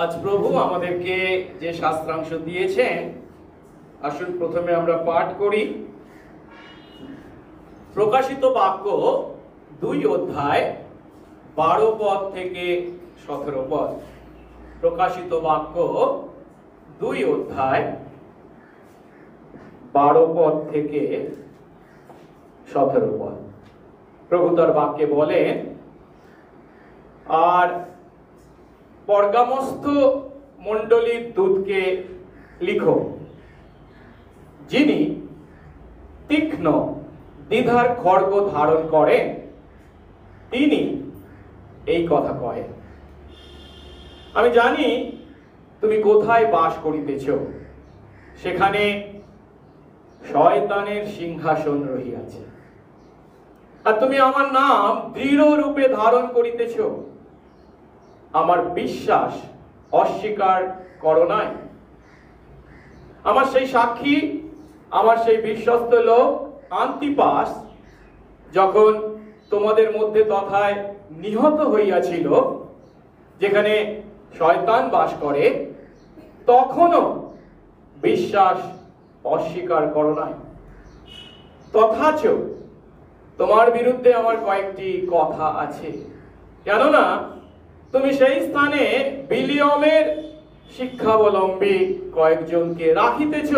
আজ প্রভু আমাদেরকে যে শাস্ত্রাংশ দিয়েছেন, আসুন প্রথমে আমরা পাঠ করি। প্রকাশিত বাক্য 2 অধ্যায় 12 পদ থেকে 17 পদ। প্রকাশিত বাক্য 2 অধ্যায় 12 পদ থেকে 17 পদ। প্রভু তার বাক্যে বলেন, আর পর্গামস্থ মণ্ডলীর দূতকে লিখো, যিনি তীক্ষ্ণ দ্বিধার খড়গ ধারণ করেন, তিনি এই কথা কহেন, আমি জানি তুমি কোথায় বাস করিতেছ, সেখানে শয়তানের সিংহাসন রহিয়াছে, আর তুমি আমার নাম দৃঢ় রূপে ধারণ করিতেছ, আমার বিশ্বাস অস্বীকার করো নাই। আমার সেই সাক্ষী, আমার সেই বিশ্বস্ত লোক আন্তিপাস যখন তোমাদের মধ্যে তথায় নিহত হইয়াছিল, যেখানে শয়তান বাস করে, তখনও বিশ্বাস অস্বীকার করো নাই। তথাচ তোমার বিরুদ্ধে আমার কয়েকটি কথা আছে, কেননা তুমি সেই স্থানে বিলিয়মের শিক্ষাবলম্বী কয়েকজনকে রাখিতেছ।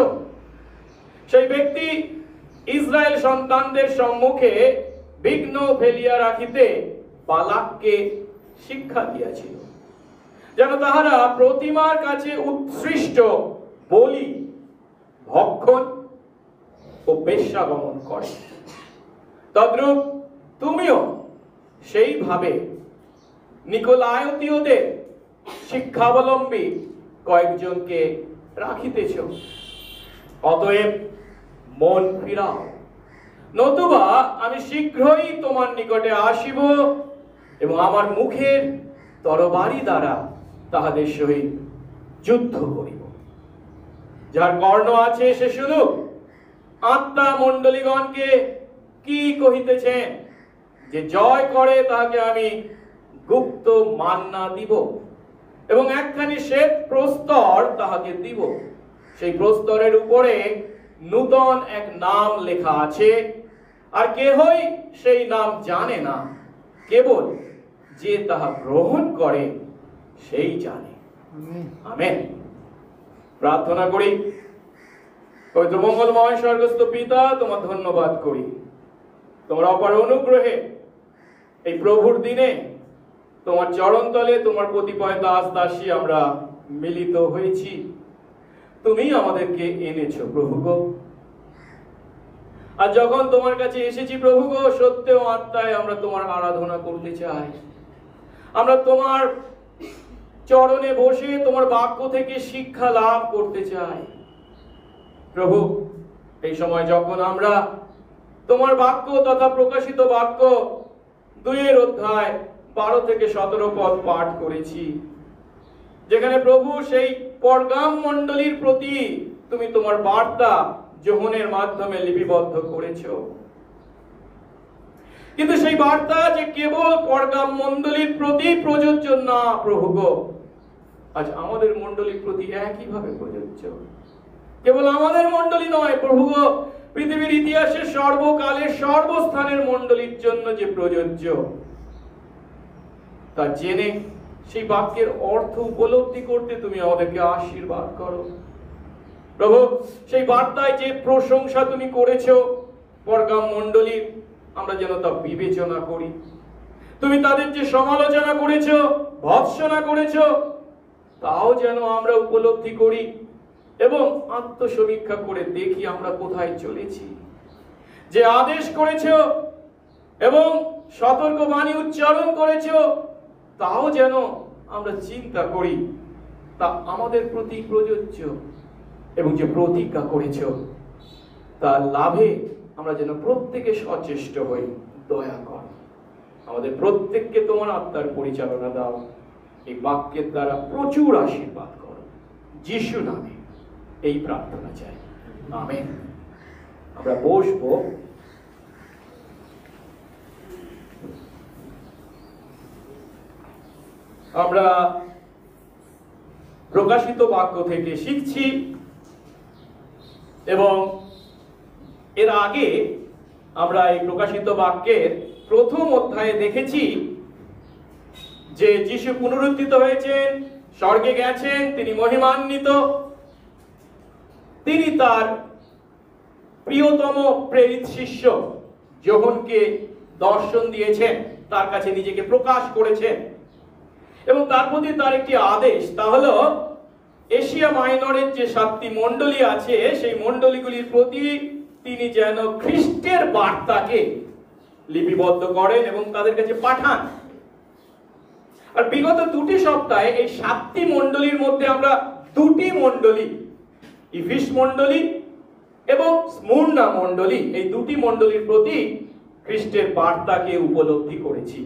সেই ব্যক্তি ইসরায়েল সন্তানদের সম্মুখে বিঘ্ন ফেলিয়া রাখিতে বালাককে শিক্ষা দিয়াছিল, যেন তাহারা প্রতিমার কাছে উৎসৃষ্ট বলি ভক্ষণ ও বেশ্যাগমন করে। তদ্রূপ তুমিও সেইভাবে নিকোলায়তীয়দের শিক্ষাবলম্বী কয়েকজনকে রাখিতেছ। অতএব মন ফিরাও, নতুবা আমি শীঘ্রই তোমার নিকটে আসিব এবং আমার মুখের তরবারি দ্বারা তাহাদের সহিত যুদ্ধ করিব। যার কর্ণ আছে সে শুনুক, আত্মা মণ্ডলীগণকে কি কহিতেছেন, যে জয় করে তাহাকে আমি গুপ্ত মান্না দিব এবং একখানি শ্বেত প্রস্তর তাহাকে দিব। সেই প্রস্তরের উপরে নূতন এক নাম লেখা আছে, আর কেহই সেই নাম জানে না, কেবল যে তাহা গ্রহণ করে সেই জানে। আমেন। প্রার্থনা করি। পবিত্র মঙ্গলময় স্বর্গস্থ পিতা, তোমার ধন্যবাদ করি তোমার অপার অনুগ্রহে এই প্রভুর দিনে তোমার চরণতলে তোমার কতিপয় দাস দাসী আমরা মিলিত হয়েছি। তুমি আমাদেরকে এনেছো প্রভু গো, আর যখন তোমার কাছে এসেছি প্রভু গো, সত্য ও আত্মায় আমরা তোমার আরাধনা করতে চাই। আমরা তোমার চরণে বসে তোমার বাক্য থেকে শিক্ষা লাভ করতে চাই প্রভু। এই সময় যখন আমরা তোমার বাক্য তথা প্রকাশিত বাক্য 2 অধ্যায় 12 থেকে 17 পদ পাঠ করেছি, যেখানে প্রভু সেই পরগাম মণ্ডলীর প্রতি তুমি তোমার বার্তা যোহনের মাধ্যমে লিপিবদ্ধ করেছো, কিন্তু সেই বার্তা যে কেবল পরগাম মণ্ডলীর প্রতি প্রযোজ্য না প্রভু গো, আজ আমাদের মণ্ডলীর প্রতি একইভাবে প্রযোজ্য। কেবল আমাদের মণ্ডলী নয় প্রভু গো, পৃথিবীর ইতিহাসের সর্বকালের সর্বস্থানের মণ্ডলীর জন্য যে প্রযোজ্য, তা জেনে সেই বাক্যের অর্থ উপলব্ধি করতে তুমি আমাদেরকে আশীর্বাদ করো প্রভু। সেই বার্তায় যে প্রশংসা তুমি করেছো পরগাম মণ্ডলীর, আমরা যেন তা বিবেচনা করি। তুমি তাদের যে সমালোচনা করেছো, ভৎসনা করেছো, তাও যেন আমরা উপলব্ধি করি এবং আত্মসমীক্ষা করে দেখি আমরা কোথায় চলেছি। যে আদেশ করেছো এবং সতর্কবাণী উচ্চারণ করেছো, তাও যেন আমরা চিন্তা করি তা আমাদের প্রতি প্রযোজ্য, এবং যে প্রতিজ্ঞা করেছো তার লাভে আমরা যেন প্রত্যেকে সচেষ্ট হই। দয়া কর, আমাদের প্রত্যেককে তোমার আত্মার পরিচালনা দাও। এই বাক্যের দ্বারা প্রচুর আশীর্বাদ করো, যিশু নামে এই প্রার্থনা চাই, আমেন। আমরা বসবো। আমরা প্রকাশিত বাক্য থেকে শিখছি। এবং এর আগে আমরা এই প্রকাশিত বাক্যের প্রথম অধ্যায়ে দেখেছি যে যিশু পুনরুত্থিত হয়েছেন, স্বর্গে গেছেন, তিনি মহিমান্বিত, তিনি তার প্রিয়তম প্রেরিত শিষ্য যোহনকে দর্শন দিয়েছেন, তার কাছে নিজেকে প্রকাশ করেছেন এবং তার প্রতি তার একটি আদেশ, তা হলো এশিয়া মাইনরের যে 7টি মণ্ডলী আছে সেই মণ্ডলীগুলির প্রতি তিনি যেন খ্রিস্টের বার্তাকে লিপিবদ্ধ করেন এবং তাদের কাছে পাঠান। আর বিগত 2টি সপ্তাহে এই 7টি মণ্ডলীর মধ্যে আমরা 2টি মণ্ডলী, ইফিস মণ্ডলী এবং স্মুর্না মণ্ডলী, এই 2টি মণ্ডলীর প্রতি খ্রিস্টের বার্তাকে উপলব্ধি করেছি।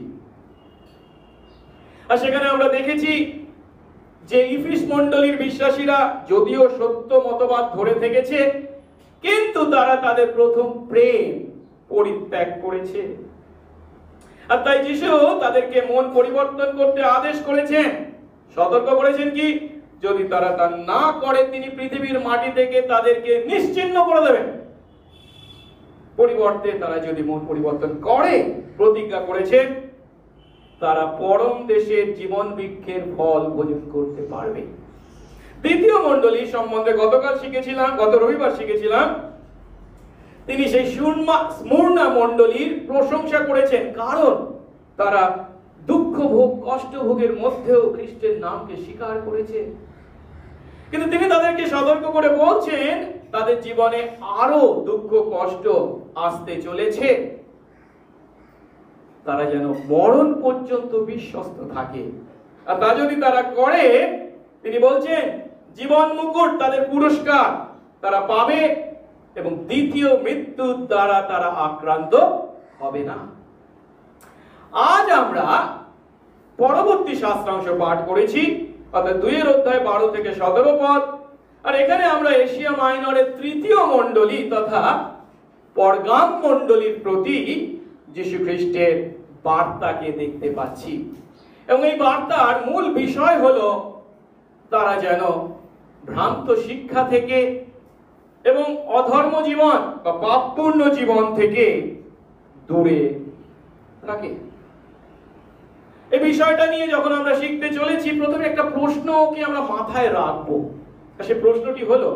আর সেখানে আমরা দেখেছি যে ইফিস মণ্ডলীর বিশ্বাসীরা যদিও সত্য মতবাদ ধরে থেকেছে, কিন্তু তারা তাদের প্রথম প্রেম পরিত্যাগ করেছে। আর তাই যিশু তাদেরকে মন পরিবর্তন করতে আদেশ করেছেন, সতর্ক করেছেন কি, যদি তারা তা না করে তিনি পৃথিবীর মাটি থেকে তাদেরকে নিশ্চিহ্ন করে দেবেন। পরিবর্তে তারা যদি মন পরিবর্তন করে, প্রতিজ্ঞা করেছেন, তারা পরম দেশের জীবন বৃক্ষের ফল ভোজন করতে পারবে। দ্বিতীয় মণ্ডলী সম্বন্ধে গতকাল শিখেছিলাম, গত রবিবার শিখেছিলাম, তিনি সেই স্মুর্না মণ্ডলীর প্রশংসা করেছেন, কারণ তারা দুঃখ ভোগ কষ্ট ভোগের মধ্যেও খ্রিস্টের নামকে স্বীকার করেছে। কিন্তু তিনি তাদেরকে সতর্ক করে বলছেন তাদের জীবনে আরো দুঃখ কষ্ট আসতে চলেছে, তারা যেন মরণ পর্যন্ত বিশ্বস্ত থাকে। আর তা যদি তারা করে, তিনি বলছেন জীবন মুকুট, তাদের পুরস্কার তারা পাবে এবং দ্বিতীয় মৃত্যুর দ্বারা তারা আক্রান্ত হবে না। আজ আমরা পরবর্তী শাস্ত্রাংশ পাঠ করেছি, অর্থাৎ 2 অধ্যায় 12 থেকে 17 পদ। আর এখানে আমরা এশিয়া মাইনরের 3য় মণ্ডলী তথা পরগাম মণ্ডলীর প্রতি যীশু খ্রিস্টের বার্তাকে দেখতে পাচ্ছি। এবং এই বার্তার মূল বিষয় হলো তারা যেন ভ্রান্ত শিক্ষা থেকে এবং অধর্ম জীবন বা পাপপূর্ণ জীবন থেকে দূরে থাকে। এই বিষয়টা নিয়ে যখন আমরা শিখতে চলেছি, প্রথমে একটা প্রশ্নকে আমরা মাথায় রাখবো। সে প্রশ্নটি হলো,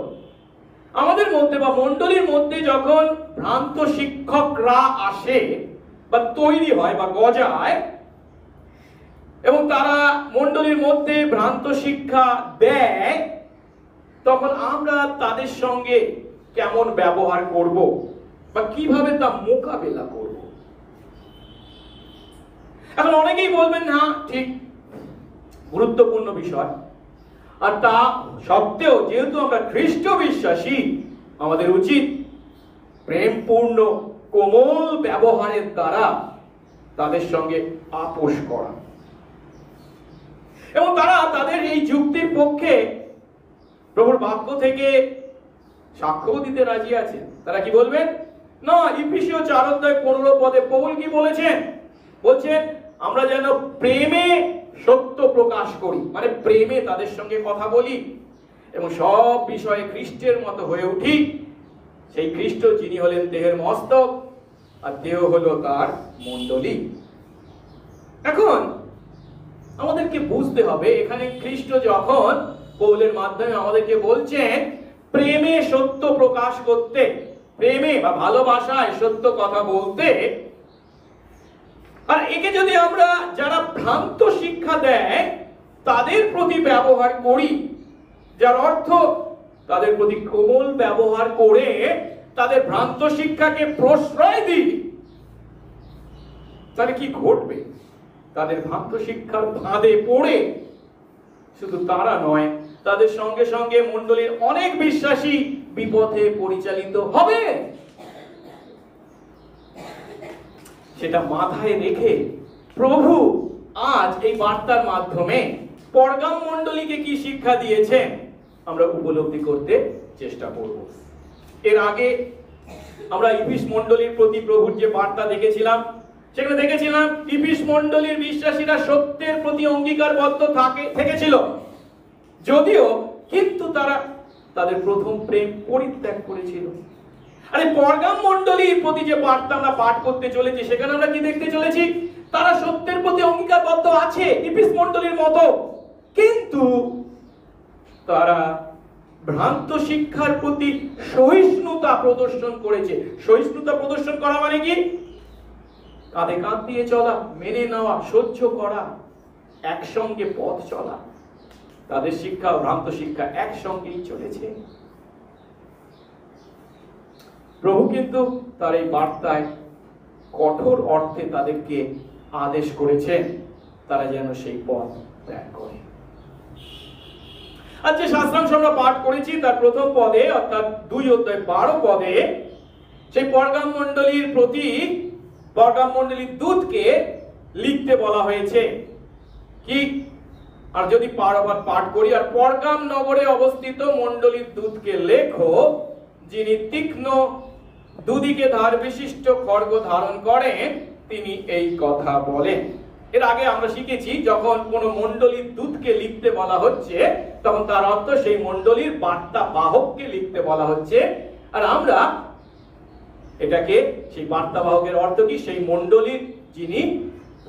আমাদের মধ্যে বা মণ্ডলীর মধ্যে যখন ভ্রান্ত শিক্ষকরা আসে বা তৈরি হয় বা গজায় এবং তারা মণ্ডলীর মধ্যে ভ্রান্ত শিক্ষা দেয়, তখন আমরা তাদের সঙ্গে কেমন ব্যবহার করব বা কিভাবে তা মোকাবেলা করব। এখন অনেকেই বলবেন, না ঠিক, গুরুত্বপূর্ণ বিষয়, আর তা সত্ত্বেও যেহেতু আমরা খ্রিস্ট বিশ্বাসী, আমাদের উচিত প্রেমপূর্ণ কোমল ব্যবহারের দ্বারা তাদের সঙ্গে আপোষ করা। এবং তারা তাদের এই যুক্তির পক্ষে প্রভুর বাক্য থেকে সাক্ষ্য দিতে রাজি আছে। তারা কি বলবেন? না, ইফিসীয় 4 অধ্যায় 15 পদে পৌল কি বলেছেন? বলছেন আমরা যেন প্রেমে সত্য প্রকাশ করি, মানে প্রেমে তাদের সঙ্গে কথা বলি এবং সব বিষয়ে খ্রিস্টের মতো হয়ে উঠি। সেই খ্রিস্ট যিনি হলেন দেহের মস্তক, আর দেহ হলো তার মণ্ডলী। এখন আমাদেরকে বুঝতে হবে, এখানে খ্রিস্ট যখন পৌলের মাধ্যমে আমাদেরকে বলছেন প্রেমে সত্য প্রকাশ করতে, প্রেমে বা ভালোবাসায় সত্য কথা বলতে, আর একে যদি আমরা যারা ভ্রান্ত শিক্ষা দেয় তাদের প্রতি ব্যবহার করি, যার অর্থ তাদের প্রতি কোমল ব্যবহার করে তাদের ভ্রান্ত শিক্ষাকে প্রশ্রয় দিই, তাহলে কি ঘটবে? তাদের ভ্রান্ত শিক্ষার ফাঁদে পড়ে শুধু তারা নয়, তাদের সঙ্গে সঙ্গে মণ্ডলীর অনেক বিশ্বাসী বিপথে পরিচালিত হবে। সেটা মাথায় রেখে প্রভু আজ এই বার্তার মাধ্যমে পরগাম মণ্ডলীকে কি শিক্ষা দিয়েছেন আমরা উপলব্ধি করতে চেষ্টা করব। এর আগে আমরা ইফিস মণ্ডলীর প্রতি প্রভুর যে বার্তা দেখেছিলাম, সেখানে দেখেছিলাম ইফিস মণ্ডলীর বিশ্বাসীরা সত্যের প্রতি অঙ্গীকারবদ্ধ থেকেছিল যদিও কিন্তু তারা তাদের প্রথম প্রেম পরিত্যাগ করেছিল। আরে পরগাম মণ্ডলীর প্রতি যে বার্তা আমরা পাঠ করতে চলেছি, সেখানে আমরা কি দেখতে চলেছি? তারা সত্যের প্রতি অঙ্গীকারবদ্ধ আছে ইফিস মণ্ডলীর মতো, কিন্তু তারা ভ্রান্ত শিক্ষার প্রতি সহিষ্ণুতা প্রদর্শন করেছে। সহিষ্ণুতা প্রদর্শন করা মানে কি? কাঁধে কাঁধ দিয়ে চলা, মেনে নেওয়া, সহ্য করা, একসঙ্গে পথ চলা। তাদের শিক্ষা ও ভ্রান্ত শিক্ষা একসঙ্গেই চলেছে। প্রভু কিন্তু তার এই বার্তায় কঠোর অর্থে তাদেরকে আদেশ করেছেন তারা যেন সেই পথ ত্যাগ করে। আর যে শাস্ত্রাংশ আমরা পাঠ করেছি তার প্রথম পদে অর্থাৎ 2:12 পদে সেই পরগাম মণ্ডলীর প্রতি, পরগাম মণ্ডলীর দূতকে লিখতে বলা হয়েছে কি? আর যদি পাঠ করি, আর পরগাম নগরে অবস্থিত মণ্ডলীর দূতকে লেখো, যিনি তীক্ষ্ণ দুদিকে ধার বিশিষ্ট খড়গ ধারণ করেন, তিনি এই কথা বলেন। এর আগে আমরা শিখেছি যখন কোন মণ্ডলীর দূতকে লিখতে বলা হচ্ছে তখন তার অর্থ সেই মণ্ডলীর বার্তা বাহককে লিখতে বলা হচ্ছে। আর আমরা এটাকে সেই বার্তা বাহকের অর্থ কি? সেই মণ্ডলীর যিনি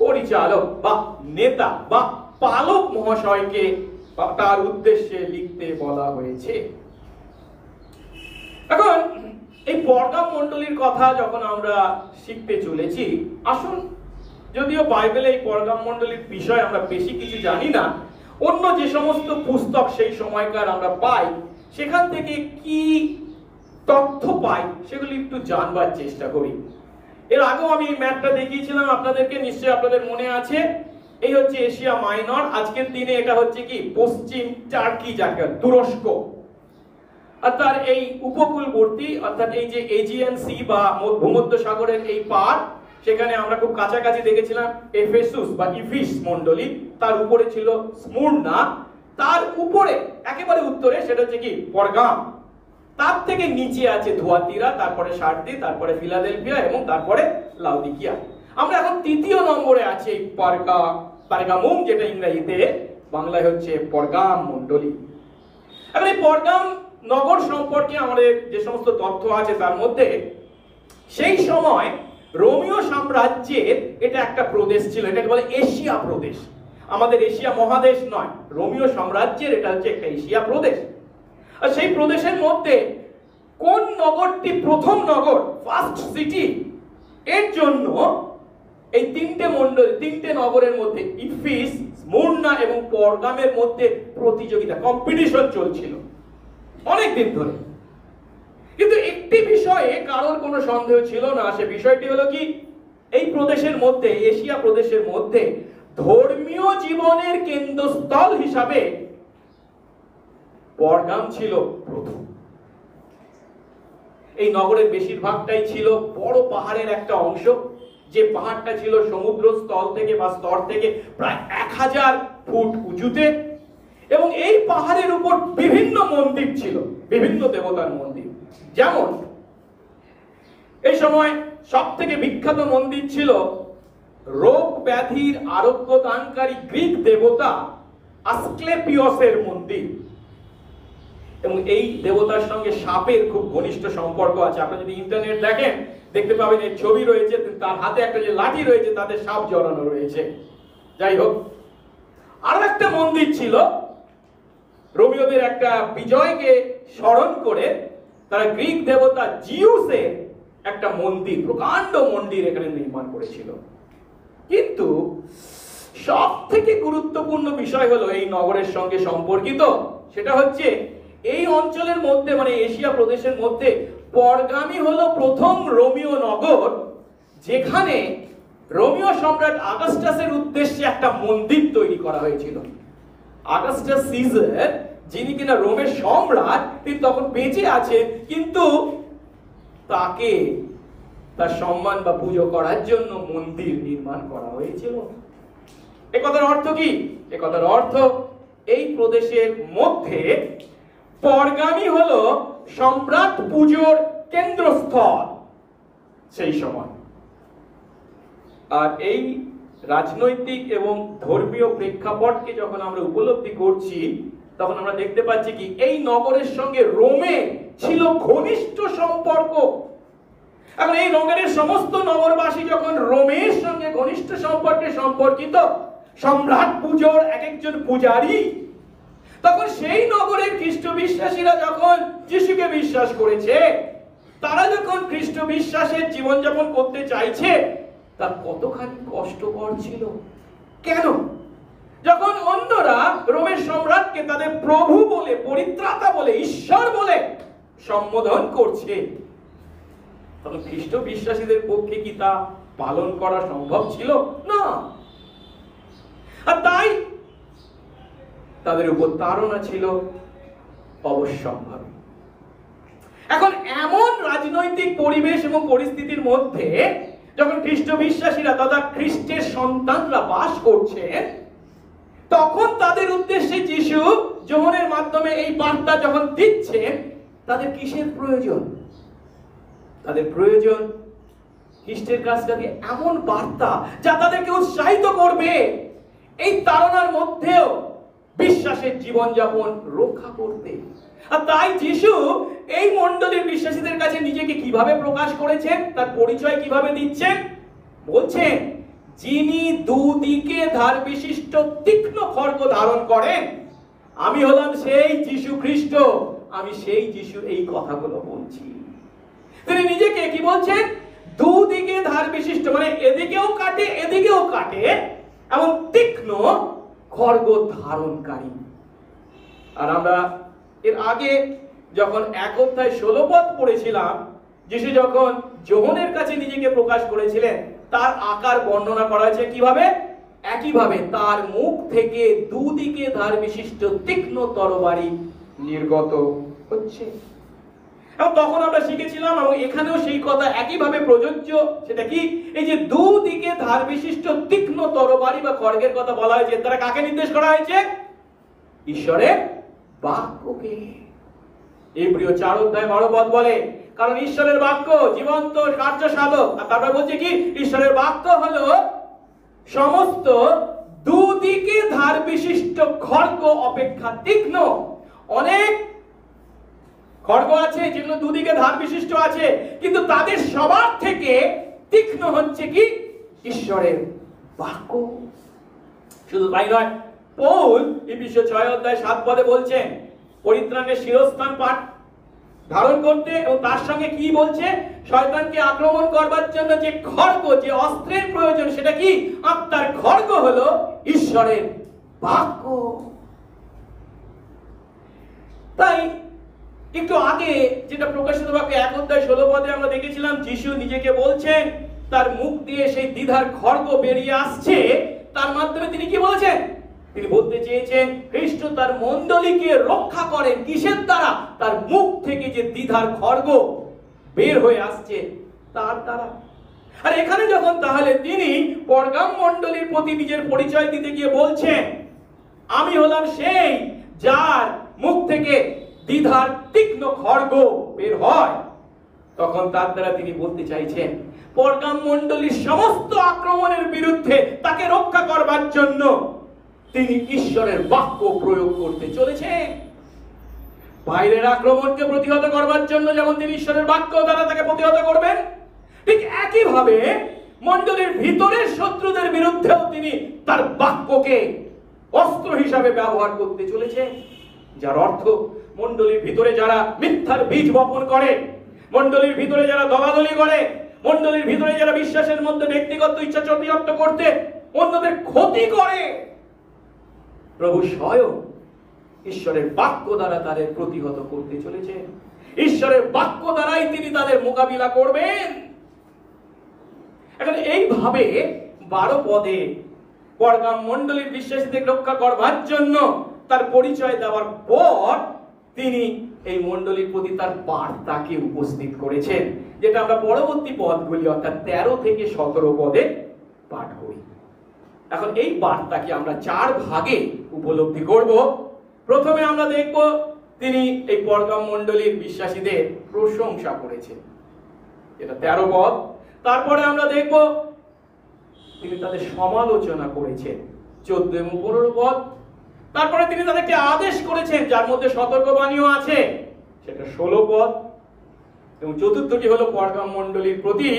পরিচালক বা নেতা বা পালক মহাশয়কে তার উদ্দেশ্যে লিখতে বলা হয়েছে। এখন এই পরগাম মণ্ডলীর কথা যখন আমরা শিখতে চলেছি, আসুন, যদিও বাইবেলে এই পরগাম মণ্ডলীর বিষয় আমরা বেশি কিছু জানি না, অন্য যে সমস্ত পুস্তক সেই সময়কার আমরা পাই সেখান থেকে কি তথ্য পাই সেগুলি একটু জানবার চেষ্টা করি। এর আগেও আমি ম্যাপটা দেখিয়েছিলাম আপনাদেরকে, নিশ্চয়ই আপনাদের মনে আছে। এই হচ্ছে এশিয়া মাইনর, আজকের দিনে এটা হচ্ছে কি পশ্চিম টার্কি, যাকে তুরস্ক। আর তার এই উপকূলবর্তী অর্থাৎ এই যে এজিয়ান সি বা ভূমধ্য সাগরের এই পার, সেখানে আমরা খুব কাছাকাছি দেখেছিলাম এফেসুস বা ইফিস মণ্ডলী, তার উপরে ছিল স্মুরনা, তার উপরে একেবারে উত্তরে সেটা হচ্ছে কি পরগাম, তার থেকে নিচে আছে ধুয়াতিরা, তারপরে সার্দি, তারপরে ফিলাডেলফিয়া এবং তারপরে লাউদিকিয়া। আমরা এখন তৃতীয় নম্বরে আছি পারগামুম, যেটা ইংরেজিতে, বাংলায় হচ্ছে পরগাম মণ্ডলী। এখন এই পরগাম নগর সম্পর্কে আমাদের যে সমস্ত তথ্য আছে তার মধ্যে সেই সময় রোমীয় সাম্রাজ্যের এটা একটা প্রদেশ ছিল, এটাকে বলে এশিয়া প্রদেশ। আমাদের এশিয়া মহাদেশ নয়, রোমীয় সাম্রাজ্যের এটা হচ্ছে একটা এশিয়া প্রদেশ। আর সেই প্রদেশের মধ্যে কোন নগরটি প্রথম নগর, ফার্স্ট সিটি, এর জন্য এই তিনটে নগরের মধ্যে ইফিস, স্মুরনা এবং পরগামের মধ্যে প্রতিযোগিতা, কম্পিটিশন চলছিল অনেক দিন ধরে। কিন্তু একটি বিষয়ে কারোর কোনো সন্দেহ ছিল না, সে বিষয়টি হলো কি, এই প্রদেশের মধ্যে, এশিয়া প্রদেশের মধ্যে ধর্মীয় জীবনের কেন্দ্রস্থল হিসাবে পরগাম ছিল প্রথম। এই নগরের বেশিরভাগটাই ছিল বড় পাহাড়ের একটা অংশ, যে পাহাড়টা ছিল সমুদ্র স্থল থেকে বা স্তর থেকে প্রায় 1000 ফুট উঁচুতে, এবং এই পাহাড়ের উপর বিভিন্ন মন্দির ছিল, বিভিন্ন দেবতার মন্দির। যেমন এই সময় সব থেকে বিখ্যাত মন্দির ছিল রোগ ব্যাধির আরোগ্য দানকারী গ্রিক দেবতা আসক্লেপিয়সের মন্দির, এবং এই দেবতার সঙ্গে সাপের খুব ঘনিষ্ঠ সম্পর্ক আছে। আপনি যদি ইন্টারনেট দেখেন দেখতে পাবেন এর ছবি রয়েছে, তার হাতে একটা যে লাঠি রয়েছে তাতে সাপ জড়ানো রয়েছে। যাই হোক, আরো একটা মন্দির ছিল, রোমীয়দের একটা বিজয়কে স্মরণ করে তারা গ্রিক দেবতা জিউসের একটা মন্দির, প্রকাণ্ড মন্দির এখানে নির্মাণ করেছিল। কিন্তু সব থেকে গুরুত্বপূর্ণ বিষয় হলো এই নগরের সঙ্গে সম্পর্কিত, সেটা হচ্ছে এই অঞ্চলের মধ্যে, মানে এশিয়া প্রদেশের মধ্যে পরগামই হলো প্রথম রোমীয় নগর যেখানে রোমীয় সম্রাট আগাস্টাসের উদ্দেশ্যে একটা মন্দির তৈরি করা হয়েছিল। আগাস্টাস সিজার, যিনি কিনা রোমের সম্রাট, তিনি তখন বেঁচে আছেন, কিন্তু তাকে তার সম্মান বা পুজো করার জন্য মন্দির নির্মাণ করা হয়েছিল। এ কথার অর্থ কি? এ কথার অর্থ এই প্রদেশের মধ্যে পরগামী হলো সম্রাট পুজোর কেন্দ্রস্থল সেই সময়। আর এই রাজনৈতিক এবং ধর্মীয় প্রেক্ষাপটকে যখন আমরা উপলব্ধি করছি তখন আমরা দেখতে পাচ্ছি কি এই নগরের সঙ্গে রোমে ছিল ঘনিষ্ঠ সম্পর্ক। এখন এই নগরের সমস্ত নগরবাসী যখন রোমের সঙ্গে ঘনিষ্ঠ সম্পর্কে সম্পর্কিত, সম্রাট পুজোর এক একজন পূজারী, তখন সেই নগরের খ্রিস্ট বিশ্বাসীরা যখন যিশুকে বিশ্বাস করেছে, তারা যখন খ্রিস্ট বিশ্বাসের জীবনযাপন করতে চাইছে, তা কতখানি কষ্টকর ছিল। কেন? যখন অন্যরা রোমের সম্রাটকে তাদের প্রভু বলে, পরিত্রাতা বলে, ঈশ্বর বলে সম্বোধন করছে, তখন খ্রিস্ট বিশ্বাসীদের পক্ষে কি তা পালন করা সম্ভব ছিল না। আর তাই তাদের উপর তাড়না ছিল অবশ্যম্ভাবী। এখন এমন রাজনৈতিক পরিবেশ এবং পরিস্থিতির মধ্যে যখন খ্রিস্ট বিশ্বাসীরা তথা খ্রিস্টের সন্তানরা বাস করছে, তখন তাদের উদ্দেশ্যে যিশু যোহনের মাধ্যমে এই বার্তা যখন দিচ্ছেন, তাদের কিসের প্রয়োজন? তাদের প্রয়োজন খ্রিস্টের কাছ থেকে এমন বার্তা যা তাদেরকে উৎসাহিত করবে এই তাড়নার মধ্যেও বিশ্বাসের জীবনযাপন রক্ষা করতে। আর তাই যিশু এই মণ্ডলীর বিশ্বাসীদের কাছে নিজেকে কিভাবে প্রকাশ করেছেন, তার পরিচয় কিভাবে দিচ্ছেন? বলছেন, যিনি দুদিকে ধার বিশিষ্ট তীক্ষ্ণ খড়গ ধারণ করেন, আমি হলাম সেই যিশু খ্রিস্ট, আমি সেই যিশু এই কথাগুলো বলছি। তিনি নিজেকে কি বলছেন? দুদিকে ধার বিশিষ্ট, মানে এদিকেও কাটে এদিকেও কাটে এমন তীক্ষ্ণ খড়গ ধারণকারী। আর আমরা এর আগে যখন 1 অধ্যায় 16 পদ পড়েছিলাম, যিশু যখন যোহনের কাছে নিজেকে প্রকাশ করেছিলেন, তার আকার বর্ণনা করা হয়েছে কিভাবে? একইভাবে তার মুখ থেকে দুদিকে ধার বিশিষ্ট তীক্ষ্ণ তরবারি নির্গত হচ্ছে। এবং তখন আমরা শিখেছিলাম, এবং এখানেও সেই কথা একইভাবে প্রযোজ্য, সেটা কি? এই যে দুদিকে ধার বিশিষ্ট তীক্ষ্ণ তরবারি বা খড়গের কথা বলা হয়েছে, তারা কাকে নির্দেশ করা হয়েছে? ঈশ্বরের বাক্যকে। এব্রিয় 4 অধ্যায় 12 পদ বলে, কারণ ঈশ্বরের বাক্য জীবন্ত কার্য সাধক। আর তারপরে বলছে কি? ঈশ্বরের বাক্য হলো সমস্ত দুদিকে ধার বিশিষ্ট খড়গ অপেক্ষা তীক্ষ্ণ। অনেক খড়গ আছে যেগুলো দুদিকে ধার বিশিষ্ট আছে, কিন্তু তাদের সবার থেকে তীক্ষ্ণ হচ্ছে কি? ঈশ্বরের বাক্য। শুধু তাই নয়, পৌল এফেসীয় 6 অধ্যায় 7 পদে বলছেন পরিত্রাণের শিরস্থান পাঠ ধারণ করতে, এবং তার সঙ্গে কি বলছে? শয়তানকে আক্রমণ করবার জন্য যে খড়গ, যে অস্ত্রের প্রয়োজন, সেটা কি? আত্মার খড়গ হলো ঈশ্বরের বাক্য। তাই একটু আগে যেটা প্রকাশিত বাক্য 1 অধ্যায় 16 পদে আমরা দেখেছিলাম, যিশু নিজেকে বলছেন তার মুখ দিয়ে সেই দ্বিধার খড়গ বেরিয়ে আসছে। তার মাধ্যমে তিনি কি বলেছেন? তিনি বলতে চেয়েছেন খ্রিস্ট তার মণ্ডলীকে রক্ষা করেন কিসের দ্বারা? তার মুখ থেকে যে দ্বিধার খড়গ বের হয়ে আসছে তার দ্বারা। আর এখানে যখন তাহলে তিনি পরগাম মণ্ডলীর প্রতি নিজের পরিচয় দিতে গিয়ে বলছেন, আমি হলাম সেই যার মুখ থেকে দ্বিধার তীক্ষ্ণ খড়গ বের হয়, তখন তার দ্বারা তিনি বলতে চাইছেন পরগাম মণ্ডলীর সমস্ত আক্রমণের বিরুদ্ধে তাকে রক্ষা করবার জন্য তিনি ঈশ্বরের বাক্য প্রয়োগ করতে চলেছেন। বাইরের আক্রমণকে প্রতিহত করবার জন্য যেমন তিনি ঈশ্বরের বাক্য দ্বারা তাকে প্রতিহত করবেন, ঠিক একইভাবে মণ্ডলীর ভিতরের শত্রুদের বিরুদ্ধেও তিনি তার বাক্যকে অস্ত্র হিসাবে ব্যবহার করতে চলেছেন। যার অর্থ মণ্ডলীর ভিতরে যারা মিথ্যার বীজ বপন করে, মণ্ডলীর ভিতরে যারা দলাদলি করে, মণ্ডলীর ভিতরে যারা বিশ্বাসের মধ্যে ব্যক্তিগত ইচ্ছা চরিতার্থ করতে অন্যদের ক্ষতি করে, প্রভু স্বয়ং ঈশ্বরের বাক্য দ্বারা তাদের প্রতিহত করতে চলেছে। ঈশ্বরের বাক্য দ্বারাই তিনি তাদের মোকাবিলা করবেন। এখন এইভাবে 12 পদে পরগাম মণ্ডলীর বিশ্বাসীদের রক্ষা করবার জন্য তার পরিচয় দেওয়ার পর তিনি এই মণ্ডলীর প্রতি তার বার্তাকে উপস্থিত করেছেন, যেটা আমরা পরবর্তী পদগুলি অর্থাৎ 13 থেকে 17 পদে পাঠ করি। এখন এই বার্তাকে আমরা 4 ভাগে উপলব্ধি করব। প্রথমে আমরা দেখব তিনি এই পরগাম মণ্ডলীর বিশ্বাসীদের প্রশংসা করেছেন, এটা 13 পদ। তারপরে আমরা দেখব তিনি তাদের সমালোচনা করেছেন, 14 এবং 15 পদ। তারপরে তিনি তাদেরকে আদেশ করেছেন, যার মধ্যে সতর্কবাণীও আছে, সেটা 16 পদ। এবং চতুর্থটি হলো পরগাম মণ্ডলীর প্রতি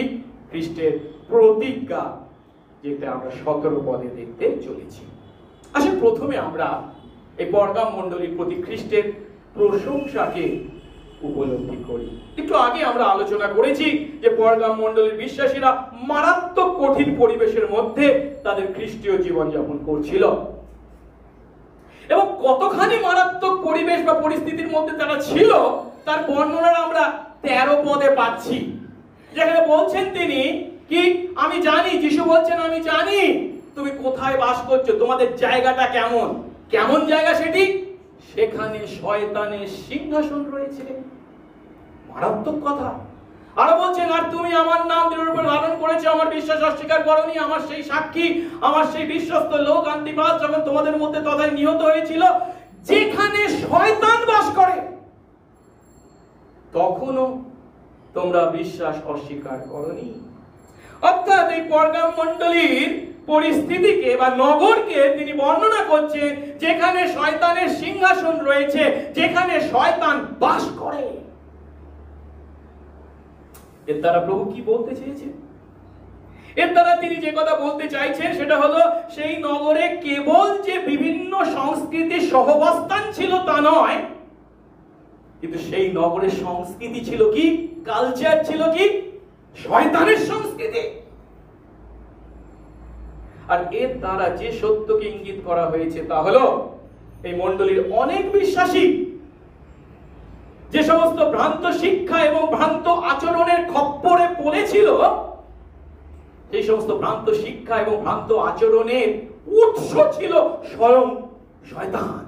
খ্রিস্টের প্রতিজ্ঞা, যেটা আমরা 17 পদে দেখতে চলেছি। আসলে প্রথমে আমরা এই পরগাম মণ্ডলীর প্রতি খ্রিস্টের প্রশংসাকে উপলব্ধি করি। একটু আগে আমরা আলোচনা করেছি যে পরগাম মণ্ডলীর বিশ্বাসীরা মারাত্মক কঠিন পরিবেশের মধ্যে তাদের খ্রিস্টীয় জীবনযাপন করছিল, এবং কতখানি মারাত্মক পরিবেশ বা পরিস্থিতির মধ্যে তারা ছিল তার বর্ণনা আমরা 13 পদে পাচ্ছি, যেখানে বলছেন তিনি কি, আমি জানি, যিশু বলছেন আমি জানি তুমি কোথায় বাস করছো, তোমাদের জায়গাটা কেমন। কেমন জায়গা সেটি? সেখানে শয়তানের সিংহাসন রয়েছে। মারাত্মক কথা। আরো বলছেন, আর তুমি আমার নাম দৃঢ়রূপে ধারণ করেছো, আমার বিশ্বাস অস্বীকার করোনি, আমার সেই সাক্ষী, আমার সেই বিশ্বস্ত লোক আন্তিপাস যখন তোমাদের মধ্যে তথায় নিহত হয়েছিল, যেখানে শয়তান বাস করে, তখনও তোমরা বিশ্বাস অস্বীকার করোনি। অর্থাৎ এই পরগাম মণ্ডলীর পরিস্থিতিকে বা নগরকে তিনি বর্ণনা করছেন যেখানে শয়তানের সিংহাসন রয়েছে, যেখানে শয়তান বাস করে। এর দ্বারা প্রভু কি বলতে চেয়েছেন? এর দ্বারা তিনি যে কথা বলতে চাইছেন সেটা হলো, সেই নগরে কেবল যে বিভিন্ন সংস্কৃতির সহাবস্থান ছিল তা নয়, কিন্তু সেই নগরের সংস্কৃতি ছিল কি, কালচার ছিল কি, শয়তানের সংস্কৃতি। আর এর দ্বারা যে সত্যকে ইঙ্গিত করা হয়েছে তা হলো, এই মণ্ডলীর অনেক বিশ্বাসী যে সমস্ত ভ্রান্ত শিক্ষা এবং ভ্রান্ত আচরণের খপ্পরে পড়েছিল, সেই সমস্ত ভ্রান্ত শিক্ষা এবং ভ্রান্ত আচরণের উৎস ছিল স্বয়ং শয়তান।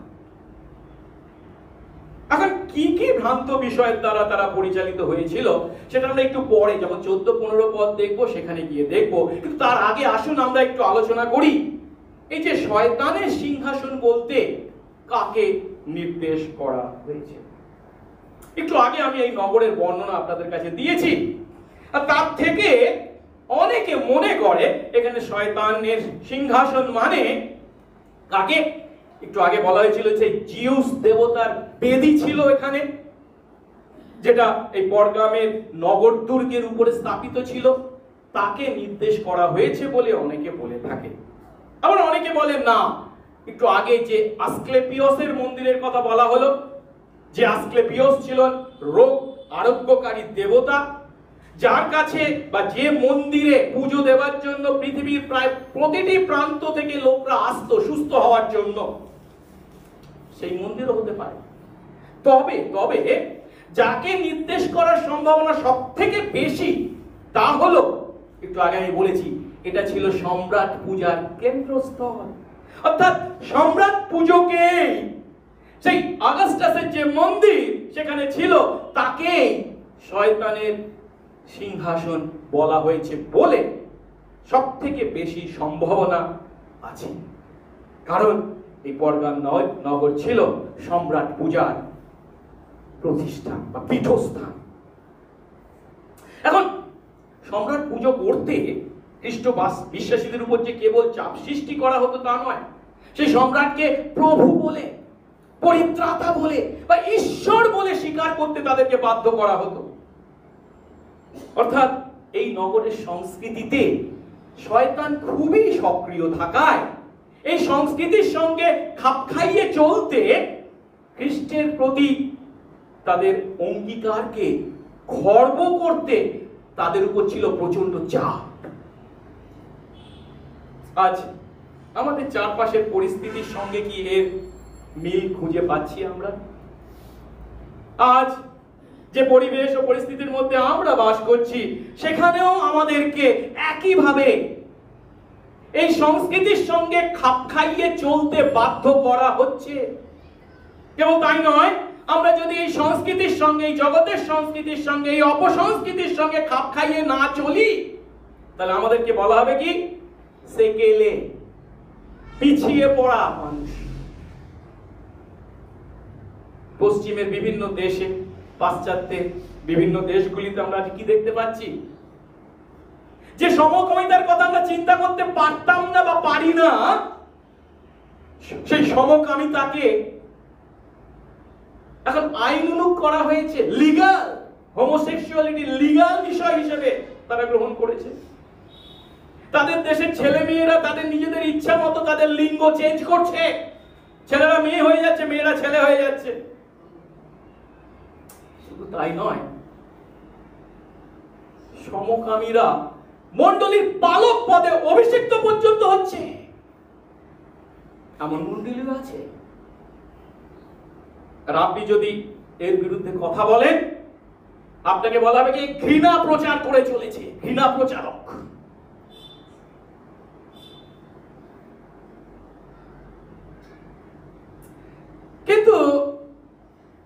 এখন কি কি ভ্রান্ত বিষয়ের দ্বারা তারা পরিচালিত হয়েছিল সেটা আমরা একটু পরে, যখন 14-15 পদ দেখবো সেখানে গিয়ে দেখবো। কিন্তু তার আগে আসুন আমরা একটু আলোচনা করি, এই যে শয়তানের সিংহাসন বলতে কাকে নির্দেশ করা হয়েছে। একটু আগে আমি এই নগরের বর্ণনা আপনাদের কাছে দিয়েছি, আর তার থেকে অনেকে মনে করে এখানে শয়তানের সিংহাসন মানে কাকে, একটু আগে বলা হয়েছিল যে জিউস দেবতার বেদি ছিল এখানে, যেটা এই পরগামের নগর দুর্গের উপরে স্থাপিত ছিল, তাকে নির্দেশ করা হয়েছে বলে অনেকে বলে থাকে। আবার অনেকে বলেন না, একটু আগে যে আসক্লেপিয়সের মন্দিরের কথা বলা হলো, যে আসক্লেপিয়স ছিলেন রোগ আরোগ্যকারী দেবতা, যার কাছে বা যে মন্দিরে পুজো দেওয়ার জন্য পৃথিবীর প্রায় প্রতিটি প্রান্ত থেকে লোকরা আসতো সুস্থ হওয়ার জন্য, সেই মন্দিরও হতে পারে। তবে তবে যাকে নির্দেশ করার সম্ভাবনা সব থেকে বেশি তা হলো, একটু আগে আমি বলেছি, এটা ছিল সম্রাট পূজার কেন্দ্রস্থল। অর্থাৎ সম্রাট পুজোকে সেই অগাস্টাসের যে মন্দির সেখানে ছিল, তাকে শয়তানের সিংহাসন বলা হয়েছে বলে সব থেকে বেশি সম্ভাবনা আছে। কারণ এই পরগাম নগর ছিল সম্রাট পূজার প্রতিষ্ঠান বা পীঠস্থান। এখন সম্রাট পুজো করতে খ্রিস্ট বিশ্বাসীদের উপর যে কেবল চাপ সৃষ্টি করা হতো তা নয়, সেই সম্রাটকে প্রভু বলে, পরিত্রাতা বলে বা ঈশ্বর বলে স্বীকার করতে তাদেরকে বাধ্য করা হতো। অর্থাৎ এই নগরের সংস্কৃতিতে শয়তান খুবই সক্রিয় থাকায় এই সংস্কৃতির সঙ্গে খাপ খাইয়ে চলতে খ্রিস্টের প্রতি তাদের অঙ্গীকারকে খর্ব করতে তাদের উপর ছিল প্রচন্ড চাপ। আজ আমাদের চারপাশের পরিস্থিতির সঙ্গে কি এর মিল খুঁজে পাচ্ছি আমরা? আজ যে পরিবেশ ও পরিস্থিতির মধ্যে আমরা বাস করছি সেখানেও আমাদেরকে একইভাবে এই সংস্কৃতির সঙ্গে খাপ খাইয়ে চলতে বাধ্য করা হচ্ছে। কেবল তাই নয়, আমরা যদি এই সংস্কৃতির সঙ্গে, এই জগতের সংস্কৃতির সঙ্গে, এই অপসংস্কৃতির সঙ্গে খাপ খাইয়ে না চলি, তাহলে আমাদেরকে বলা হবে কি, সেকেলে, পিছিয়ে পড়া মানুষ। পশ্চিমের বিভিন্ন দেশে, পাশ্চাত্যের বিভিন্ন দেশগুলিতে আমরা কি দেখতে পাচ্ছি, যে সমকামিতার কথা আমরা চিন্তা করতে পারতাম না বা পারি না, সেই সমকামিতাকে এখন আইনুক করা হয়েছে, লিগাল, হোমোসেক্সুয়ালিটি লিগাল বিষয় হিসেবে তারা গ্রহণ করেছে। তাদের দেশের ছেলে মেয়েরা তাদের নিজেদের ইচ্ছা মতো তাদের লিঙ্গ চেঞ্জ করছে, ছেলেরা মেয়ে হয়ে যাচ্ছে, মেয়েরা ছেলে হয়ে যাচ্ছে। শুধু তাই নয়, সমকামীরা মণ্ডলীর পালক পদে অভিষিক্ত পর্যন্ত হচ্ছে, এমন মণ্ডলীও আছে। আর আপনি যদি এর বিরুদ্ধে কথা বলেন, আপনাকে বলা হবে যে ঘৃণা প্রচার করে চলেছে, ঘৃণা প্রচারক। কিন্তু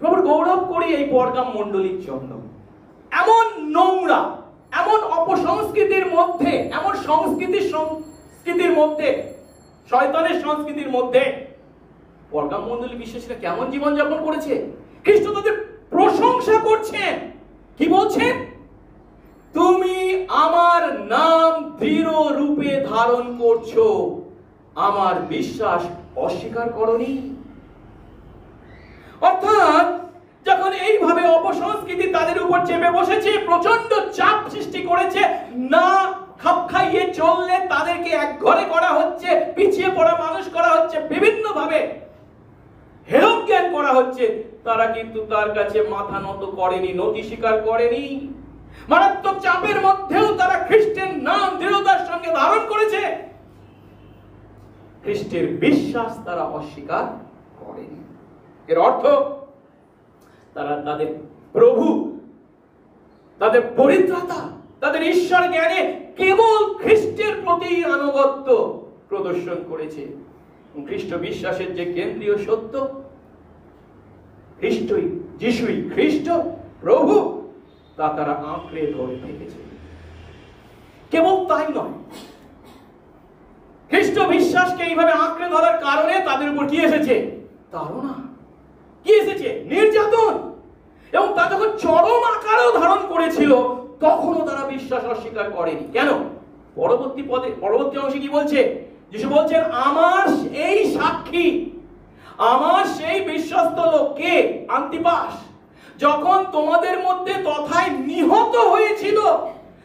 প্রভুর গৌরব করি এই পরগাম মণ্ডলীর জন্য। এমন নোংরা, এমন অপসংস্কৃতির মধ্যে, এমন সংস্কৃতির মধ্যে, শয়তানের সংস্কৃতির মধ্যে পরগাম মণ্ডলী বিশ্বাসীরা কেমন জীবন যাপন করেছে। খ্রিস্ট তাদের প্রশংসা করছেন, কি বলছেন? তুমি আমার নাম দৃঢ় রূপে ধারণ করছো, আমার বিশ্বাস অস্বীকার করনি। অর্থাৎ যখন এইভাবে অপসংস্কৃতি তাদের উপর চেপে বসেছে, প্রচন্ড চাপ সৃষ্টি করেছে, না খাপ খাইয়ে চললে তাদেরকে এক ঘরে করা হচ্ছে, পিছিয়ে পড়া মানুষ করা হচ্ছে, বিভিন্ন ভাবে হেয়জ্ঞান করা হচ্ছে, তারা কিন্তু তার কাছে মাথা নত করেনি, নতি স্বীকার করেনি। মারাত্মক চাপের মধ্যেও তারা খ্রিস্টের নাম দৃঢ়তার সঙ্গে ধারণ করেছে, খ্রিস্টের বিশ্বাস তারা অস্বীকার করেনি। এর অর্থ তারা তাদের প্রভু, তাদের পরিত্রাতা, তাদের ঈশ্বর জ্ঞানে কেবল খ্রিস্টের প্রতি আনুগত্য প্রদর্শন করেছে। খ্রিস্ট বিশ্বাসের যে কেন্দ্রীয় সত্য, খ্রিস্টই, যিশুই খ্রিস্ট প্রভু, তা তারা আঁকড়ে ধরে থেকেছে। কেবল তাই নয়, খ্রিস্ট বিশ্বাসকে এইভাবে আঁকড়ে ধরার কারণে তাদের উপর কি এসেছে? তাড়না, কি এসেছে? নির্যাতন। এবং তা যখন চরম আকারেও ধারণ করেছিল, তখনও তারা বিশ্বাস অস্বীকার করেনি। কেন? পরবর্তী অংশে কি বলছে? যিশু বলছেন, আমার এই সাক্ষী, আমার সেই বিশ্বস্ত লোককে আন্তিপাস যখন তোমাদের মধ্যে তথায় নিহত হয়েছিল,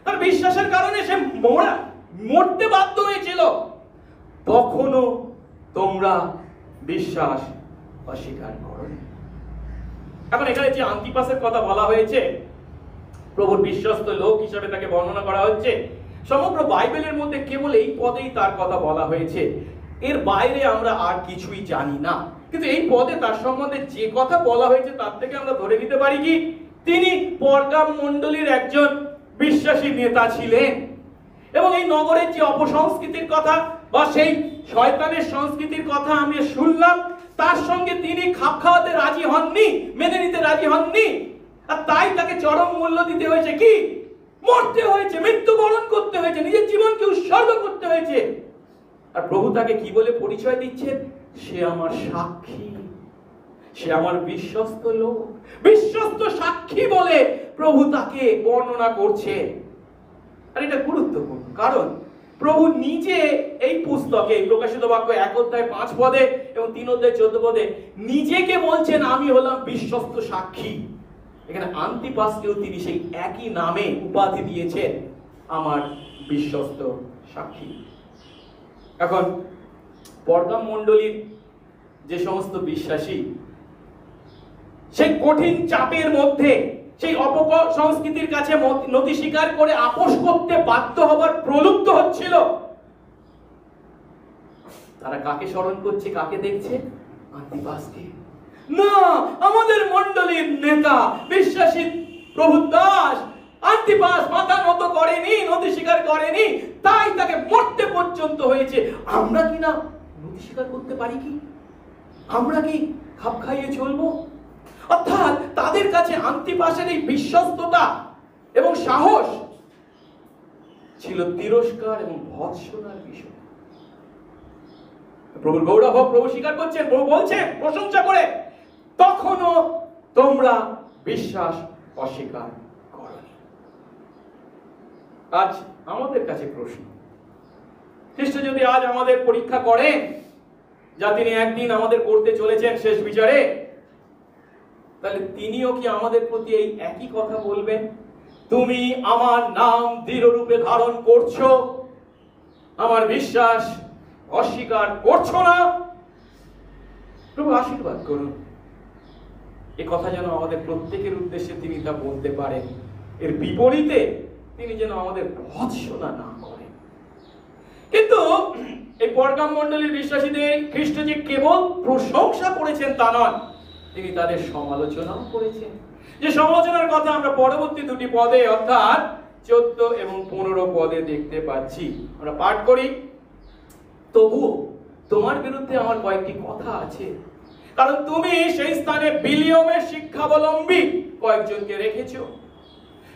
তার বিশ্বাসের কারণে সে মরতে বাধ্য হয়েছিল, তখনও তোমরা বিশ্বাস অস্বীকার করনি। এখন এখানে যে আন্তিপাসের কথা বলা হয়েছে, প্রভুর বিশ্বস্ত লোক হিসেবে তাকে বর্ণনা করা হচ্ছে, সমগ্র বাইবেলের মধ্যে কেবল এই পদেই তার কথা বলা হয়েছে। এর বাইরে আমরা আর কিছুই জানি না। কিন্তু এই পদে তার সম্বন্ধে যে কথা বলা হয়েছে তার থেকে আমরা ধরে নিতে পারি কি তিনি পরগাম মণ্ডলীর একজন বিশ্বাসী নেতা ছিলেন। এবং এই নগরের যে অপসংস্কৃতির কথা বা সেই শয়তানের সংস্কৃতির কথা আমি শুনলাম, তার সঙ্গে তিনি খাপ খাওয়াতে রাজি হননি, মেনে নিতে রাজি হননি। আর তাই তাকে চরম মূল্য দিতে হয়েছে, কি মরতে হয়েছে, মৃত্যুবরণ করতে হয়েছে, নিজের জীবনকে উৎসর্গ করতে হয়েছে। আর প্রভু তাকে কি বলে পরিচয় দিচ্ছেন? সে আমার সাক্ষী, সে আমার বিশ্বস্ত লোক, বিশ্বস্ত সাক্ষী বলে প্রভু তাকে বর্ণনা করছে। আর এটা গুরুত্বপূর্ণ, কারণ প্রভু নিজে এই পুস্তকে প্রকাশিত বাক্য 1 অধ্যায় 5 পদে এবং 3 অধ্যায় 14 পদে নিজেকে বলছেন, আমি হলাম বিশ্বস্ত সাক্ষী। এখানে আন্তিপাসকেও তিনি সেই একই নামে উপাধি দিয়েছেন, আমার বিশ্বস্ত সাক্ষী। এখন পরগাম মণ্ডলীর যে সমস্ত বিশ্বাসী সেই কঠিন চাপের মধ্যে, সেই অপসংস্কৃতির কাছে নতি স্বীকার করে আপোষ করতে বাধ্য হবার প্রলুব্ধ হচ্ছিল, তারা কাকে স্মরণ করছে, কাকে দেখছে? আন্তিপাসকে। না, আমাদের মণ্ডলীর নেতা বিশ্বাসী প্রভু দাস আন্তিপাস মাথা নত করেনি, নতি স্বীকার করেনি, তাই তাকে মরতে পর্যন্ত হয়েছে। আমরা কি না নতি স্বীকার করতে পারি? কি আমরা কি খাপ খাইয়ে চলবো? অর্থাৎ তাদের কাছে আন্তিপাসের এই বিশ্বস্ততা এবং সাহস ছিল তিরস্কার এবং ভৎসনার বিষয়। প্রভুর গৌরব হোক, প্রভু স্বীকার করছেন, প্রভু বলছেন প্রশংসা করে, তখনও তোমরা বিশ্বাস অস্বীকার করনি। আজ আমাদের কাছে প্রশ্ন, খ্রিস্ট যদি আজ আমাদের পরীক্ষা করেন, যা তিনি একদিন আমাদের করতে চলেছেন শেষ বিচারে, তাহলে তিনিও কি আমাদের প্রতি এই একই কথা বলবেন? তুমি আমার নাম দৃঢ়রূপে ধারণ করছো, আমার বিশ্বাস অস্বীকার করছো না। প্রভু আশীর্বাদ করুন এ কথা যেন আমাদের প্রত্যেকের উদ্দেশ্যে তিনি তা বলতে পারেন। এর বিপরীতে তিনি যেন আমাদের ভৎসনা না করেন। কিন্তু এই পরগাম মণ্ডলীর বিশ্বাসীদের খ্রিস্ট যে কেবল প্রশংসা করেছেন তা নয়, তিনি তাদের সমালোচনাও করেছেন। যে সমালোচনার কথা আমরা পরবর্তী দুটি পদে অর্থাৎ 14 এবং 15 পদে দেখতে পাচ্ছি। আমরা পাঠ করি, তবু তোমার বিরুদ্ধে আমার কয়েকটি কথা আছে, কারণ তুমি সেই স্থানে বিলিয়মের শিক্ষাবলম্বী কয়েকজনকে রেখেছো।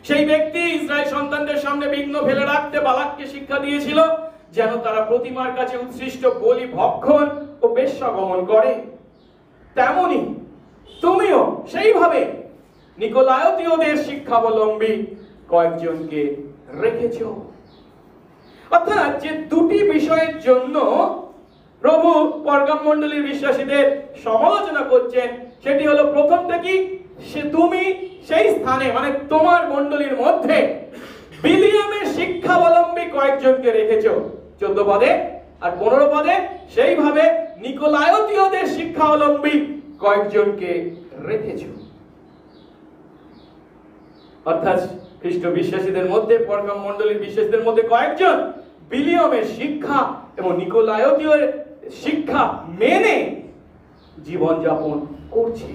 সেই ব্যক্তি ইসরায়েল সন্তানদের সামনে বিঘ্ন ফেলে রাখতে বালাককে শিক্ষা দিয়েছিল, যেন তারা প্রতিমার কাছে উৎসৃষ্ট বলি ভক্ষণ ও বেশ্যাগমন করে। তেমনি তুমিও সেইভাবে নিকোলায়োতীয়দের শিক্ষাবলম্বী কয়েকজনকে রেখেছো। অর্থাৎ যে দুটি বিষয়ের জন্য প্রভু পরগাম মণ্ডলীর বিশ্বাসীদের সমালোচনা করছেন, সেটি হলো প্রথমটা কি, সে তুমি সেই স্থানে মানে তোমার মণ্ডলীর মধ্যে বিলিয়ামের শিক্ষাবলম্বী কয়েকজনকে রেখেছো 14 পদে, আর 15 পদে সেইভাবে নিকোলায়োতীয়দের শিক্ষাবলম্বী কয়েকজনকে রেখেছো। অর্থাৎ খ্রিস্ট বিশ্বাসীদের মধ্যে পরগাম মণ্ডলীর বিশ্বাসীদের মধ্যে কয়েকজন বিলিয়মের শিক্ষা এবং নিকোলায়োতীয় শিক্ষা মেনে জীবনযাপন করছে।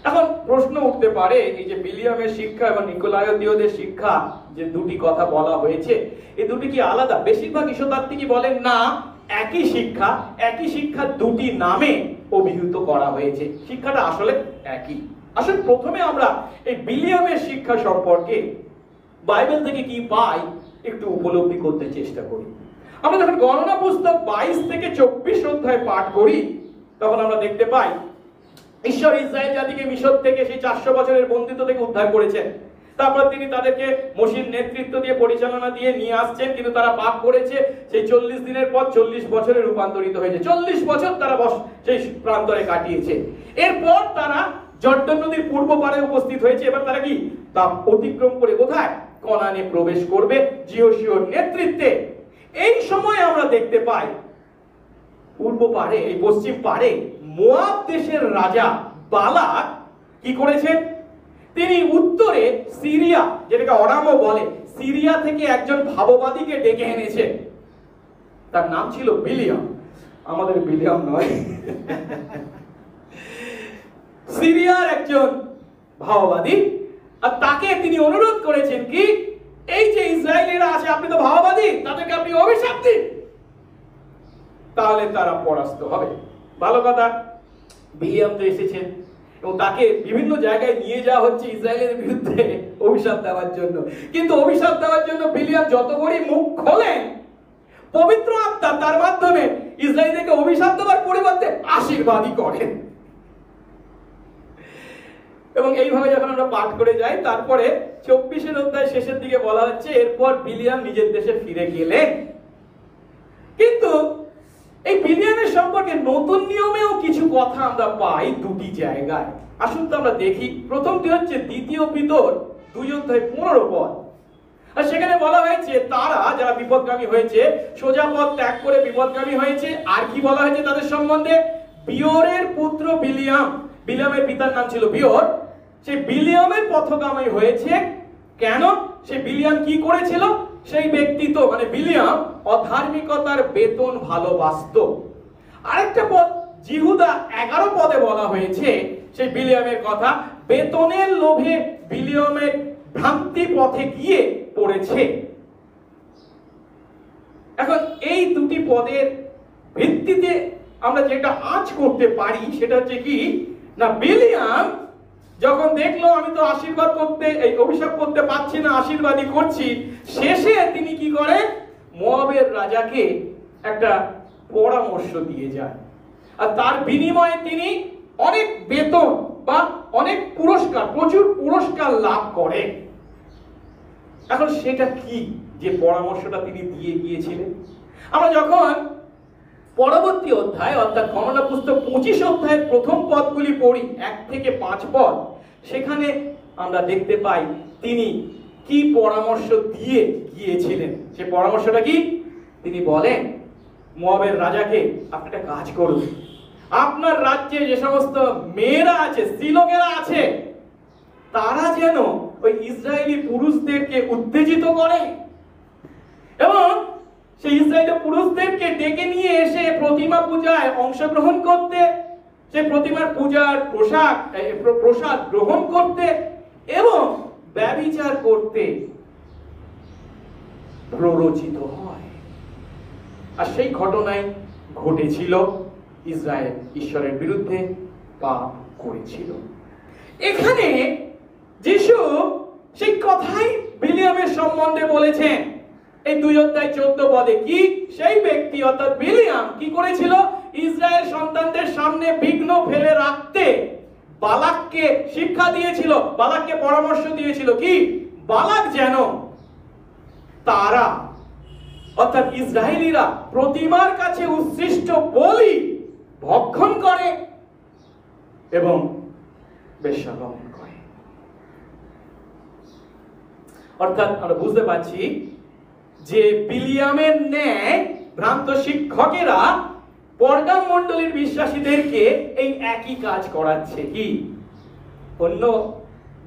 এখন প্রশ্ন উঠতে পারে, এই যে বিলিয়ামের শিক্ষা এবং নিকোলায়োতীয়দের শিক্ষা যে দুটি কথা বলা হয়েছে, এই দুটি কি আলাদা? বেশিরভাগ ঈশ্বরতাত্ত্বিকই বলেন না, একই শিক্ষা দুটি নামে অভিহিত করা হয়েছে। শিক্ষাটা আসলে একই। আসলে প্রথমে আমরা এই বিলিয়ামের শিক্ষা সম্পর্কে বাইবেল থেকে কি পাই একটু উপলব্ধি করতে চেষ্টা করি। আমরা যখন গণনা পুস্তক 22 থেকে 24 অধ্যায় পাঠ করি, তখন আমরা দেখতে পাই ঈশ্বর ইসরায়েল জাতিকে মিশর থেকে সেই 400 বছরের বন্দিত্ব থেকে উদ্ধার করেছেন। তারপর তিনি তাদেরকে মোশির নেতৃত্ব দিয়ে পরিচালনা দিয়ে নিয়ে আসছেন, কিন্তু তারা পাপ করেছে। সেই 40 দিনের পর 40 বছরে রূপান্তরিত হয়েছে। 40 বছর তারা সেই প্রান্তরে কাটিয়েছে। এরপর তারা জর্ডন নদীর পূর্ব পারে উপস্থিত হয়েছে। এবার তারা কি তা অতিক্রম করে কোথায়? কনানে প্রবেশ করবে যিহোশূয়ার নেতৃত্বে। এই সময় আমরা দেখতে পাই পূর্ব পারে, এই পশ্চিম পারে মোয়াব দেশের রাজা বালাক কি করেছেন? তিনি উত্তরে সিরিয়া, যেটাকে অরামও বলে, সিরিয়া থেকে একজন ভাববাদীকে ডেকে এনেছেন। তার নাম ছিল বিলিয়াম। আমাদের বিলিয়াম নয়, সিরিয়ার একজন ভাববাদী। আর তাকে তিনি অনুরোধ করেছেন কি, এই যে ইসরায়েলিরা আছে, আপনি তো ভাববাদী, তাদেরকে আপনি অভিশাপ দিন, তাহলে তারা পরাস্ত হবে। ভালো কথা, বিলিয়াম তো এসেছেন এবং তাকে বিভিন্ন জায়গায় নিয়ে যাওয়া হচ্ছে ইসরায়েলের বিরুদ্ধে অভিশাপ দেওয়ার জন্য। কিন্তু অভিশাপ দেওয়ার জন্য বিলিয়াম যতবারই মুখ খোলেন, পবিত্র আত্মা তার মাধ্যমে ইসরায়েলকে অভিশাপ দেওয়ার পরিবর্তে আশীর্বাদই করেন। এবং এইভাবে যখন আমরা পাঠ করে যাই, তারপরে 24 অধ্যায় শেষের দিকে বলা হচ্ছে এরপর বিলিয়াম নিজের দেশে ফিরে গেলেন। কিন্তু এই বিলিয়ামের সম্পর্কে নতুন নিয়মেও কিছু কথা আমরা পাই দুটি জায়গায়। আসুন তো আমরা দেখি। প্রথমটি হচ্ছে 2 পিতর 2 অধ্যায় 15 পদ। আর সেখানে বলা হয়েছে তারা যারা বিপদগামী হয়েছে, সোজা পথ ত্যাগ করে বিপদগামী হয়েছে। আর কি বলা হয়েছে তাদের সম্বন্ধে? বিওরের পুত্র বিলিয়াম, বিলিয়ামের পিতার নাম ছিল বিওর, সেই বিলিয়ামের পথগামী হয়েছে। কেন? সেই বিলিয়াম কি করেছিল? সেই ব্যক্তি তো মানে বিলিয়াম অধার্মিকতার বেতন ভালোবাসতো। আরেকটা পদ জিহুদা 11 পদে বলা হয়েছে সেই বিলিয়ামের কথা, বেতনের লোভে বিলিয়ামের ভ্রান্তি পথে গিয়ে পড়েছে। এখন এই দুটি পদের ভিত্তিতে আমরা যেটা আঁচ করতে পারি সেটা হচ্ছে কি না, বিলিয়াম যখন দেখলো আমি তো আশীর্বাদ করতে, এই অভিশাপ করতে পারছি না, আশীর্বাদই করছি, শেষে তিনি কি করে? মোয়াবের রাজাকে একটা পরামর্শ দিয়ে যায়। আর তার বিনিময়ে তিনি অনেক বেতন বা অনেক পুরস্কার, প্রচুর পুরস্কার লাভ করে। এখন সেটা কি যে পরামর্শটা তিনি দিয়ে গিয়েছিলেন? আমরা যখন পরবর্তী অধ্যায় অর্থাৎ গণনা পুস্তক 25 অধ্যায়ের প্রথম পদগুলি পড়ি 1 থেকে 5 পদ, সেখানে আমরা দেখতে পাই তিনি কি পরামর্শ দিয়ে গিয়েছিলেন। সে পরামর্শটা কি? তিনি বলেন মোয়াবের রাজাকে, আপনি একটা কাজ করুন, আপনার রাজ্যে যে সমস্ত মেয়েরা আছে, স্ত্রীলোকেরা আছে, তারা যেন ওই ইসরায়েলি পুরুষদেরকে উত্তেজিত করে এবং সেই ইসরায়েলি পুরুষদেরকে ডেকে নিয়ে এসে প্রতিমা পূজায় অংশগ্রহণ করতে, সেই প্রতিমার পূজার প্রসাদ গ্রহণ করতে এবং ব্যভিচার করতে প্ররোচিত হয়। আর সেই ঘটনাই ঘটেছিল। ইসরায়েল ঈশ্বরের বিরুদ্ধে পাপ করেছিল। এখানে যিশু সেই কথাই বিলিয়ামের সম্বন্ধে বলেছেন। এই 2 অধ্যায় 14 পদে কি সেই ব্যক্তি অর্থাৎ বিলিয়াম কি করেছিল? ইসরায়েল সন্তানদের সামনে বিঘ্ন ফেলে রাখতে বালাককে শিক্ষা দিয়েছিল, বালাককে পরামর্শ দিয়েছিল কি বালাক যেন তারা অর্থাৎ ইসরায়েলিরা প্রতিমার কাছে উৎসৃষ্ট বলি ভক্ষণ করে এবং বেশ্যাগমন করে। অর্থাৎ আমরা বুঝতে পারছি যে বিলিয়ামের ন্যায় ভ্রান্ত শিক্ষকেরা পরগাম মণ্ডলীর বিশ্বাসীদেরকে এই একই কাজ করাচ্ছে। কি অন্য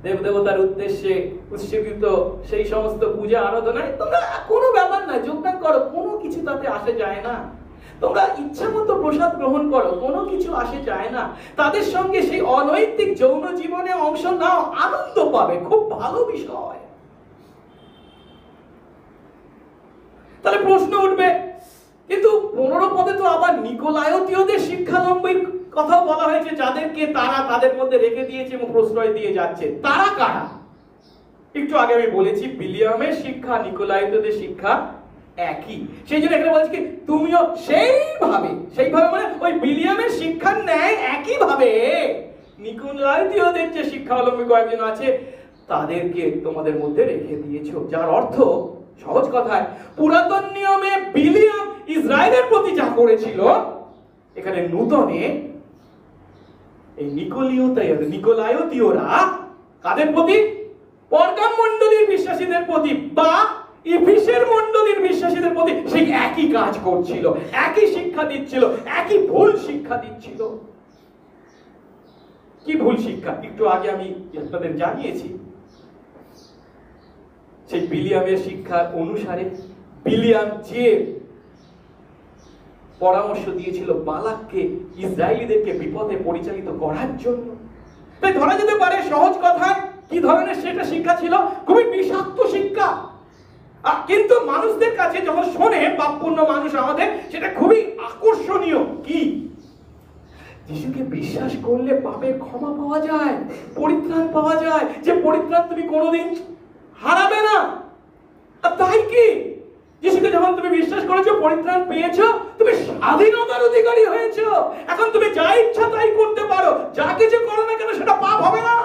দেবদেবতার উদ্দেশ্যে উৎসর্গিত সেই সমস্ত পূজা আরাধনায় তোমরা কোনো ব্যাপার না, যোগদান করো, কোনো কিছু তাতে আসে যায় না। তোমরা ইচ্ছা মতো প্রসাদ গ্রহণ করো, কোনো কিছু আসে যায় না। তাদের সঙ্গে সেই অনৈতিক যৌন জীবনে অংশ নাও, আনন্দ পাবে, খুব ভালো বিষয়। তাহলে প্রশ্ন উঠবে, কিন্তু 15 পদে তো আবার নিকোলাইতীয়দের শিক্ষালম্বীর কথাও বলা হয়েছে, যাদেরকে তারা তাদের মধ্যে রেখে দিয়েছে এবং প্রশ্রয় দিয়ে যাচ্ছে। তারা কারা? একটু আগে আমি বলেছি বিলিয়ামের শিক্ষা নিকোলাইতীয়দের শিক্ষা একই। সেই জন্য এখানে বলছি কি তুমিও সেইভাবে মানে ওই বিলিয়ামের শিক্ষার ন্যায় একইভাবে নিকোলাইতীয়দের যে শিক্ষাবলম্বী কয়েকজন আছে তাদেরকে তোমাদের মধ্যে রেখে দিয়েছো। যার অর্থ সহজ কথায় পুরাতন নিয়মে বিলিয়াম ইসরায়েলের প্রতি যা করেছিল, এখানে নূতনে এই নিকোলাইতীয়রা কাদের প্রতি? পরগাম মণ্ডলীর বিশ্বাসীদের প্রতি বা ইফিসের মণ্ডলীর বিশ্বাসীদের প্রতি সেই একই কাজ করছিল, একই শিক্ষা দিচ্ছিল, একই ভুল শিক্ষা দিচ্ছিল। কি ভুল শিক্ষা? একটু আগে আমি আপনাদের জানিয়েছি। সেই বিলিয়ামের শিক্ষার অনুসারে বিলিয়াম যে পরামর্শ দিয়েছিল বালাককে ইসরায়েলিদেরকে বিপদে পরিচালিত করার জন্য, তাই ধরা যেতে পারে সহজ কথায় কি ধরনের সেটা শিক্ষা ছিল? খুবই বিষাক্ত শিক্ষা। কিন্তু মানুষদের কাছে যখন শোনে, পাপপূর্ণ মানুষ আমাদের, সেটা খুবই আকর্ষণীয়। কি? যিশুকে বিশ্বাস করলে পাপের ক্ষমা পাওয়া যায়, পরিত্রাণ পাওয়া যায়, যে পরিত্রাণ তুমি কোনোদিন হারাবে না। আর তাই কি যিশুকে যখন তুমি বিশ্বাস করেছো, পরিত্রাণ পেয়েছো, তুমি স্বাধীনতার অধিকারী হয়েছো। এখন তুমি যা ইচ্ছা তাই করতে পারো, যা কিছু করো না কেন সেটা পাপ হবে না।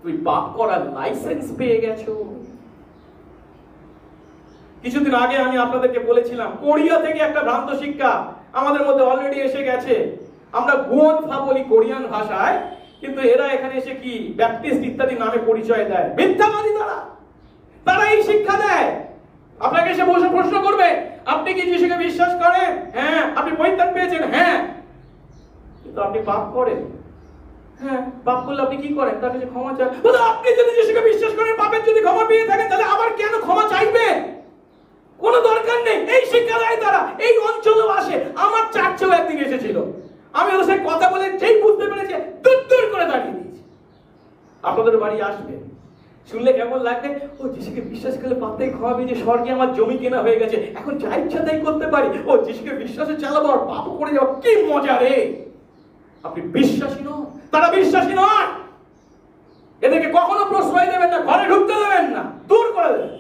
তুমি পাপ করার লাইসেন্স পেয়ে গেছো। কিছুদিন আগে আমি আপনাদেরকে বলেছিলাম কোরিয়া থেকে একটা ভ্রান্ত শিক্ষা আমাদের মধ্যে অলরেডি এসে গেছে। আমরা গুয়নফা বলি কোরিয়ান ভাষায়, কিন্তু এরা এখানে এসে কি ব্যাপটিস্ট ইত্যাদি নামে পরিচয় দেয়। মিথ্যাবাদী তারা এই শিক্ষা দেয়। আপনাকে এসে বসে প্রশ্ন করবে, আপনি কি যিশুকে বিশ্বাস করেন? হ্যাঁ। আপনি পরিত্রাণ পেয়েছেন? হ্যাঁ। কিন্তু আপনি পাপ করেন? হ্যাঁ। পাপ করলে আপনি কি করেন? তার কাছে ক্ষমা চান। আপনি যদি যিশুকে বিশ্বাস করেন, পাপের যদি ক্ষমা পেয়ে থাকেন, তাহলে আবার কেন ক্ষমা চাইবেন? কোনো দরকার নেই। এই শিক্ষা দেয় তারা। এই অঞ্চলেও আসে। আমার চার্চেও একদিন এসেছিল। আমি ওর সাথে কথা বলে যেই বুঝতে পেরেছি, দূর করে দাঁড়িয়ে দিয়েছি। আপনাদের বাড়ি আসবে, শুনলে কেমন লাগবে? ও যিশুকে বিশ্বাস করলে পাপ থেকে ক্ষমা পেয়ে, যে স্বর্গে আমার জমি কেনা হয়ে গেছে, এখন যা ইচ্ছা তাই করতে পারি। ও যিশুকে বিশ্বাসে চালাবো আর পাপ করে যাবো, কি মজা রে! আপনি বিশ্বাসী নন, তারা বিশ্বাসী নয়। এদেরকে কখনো প্রশ্রয় দেবেন না, ঘরে ঢুকতে দেবেন না, দূর করে দেবেন।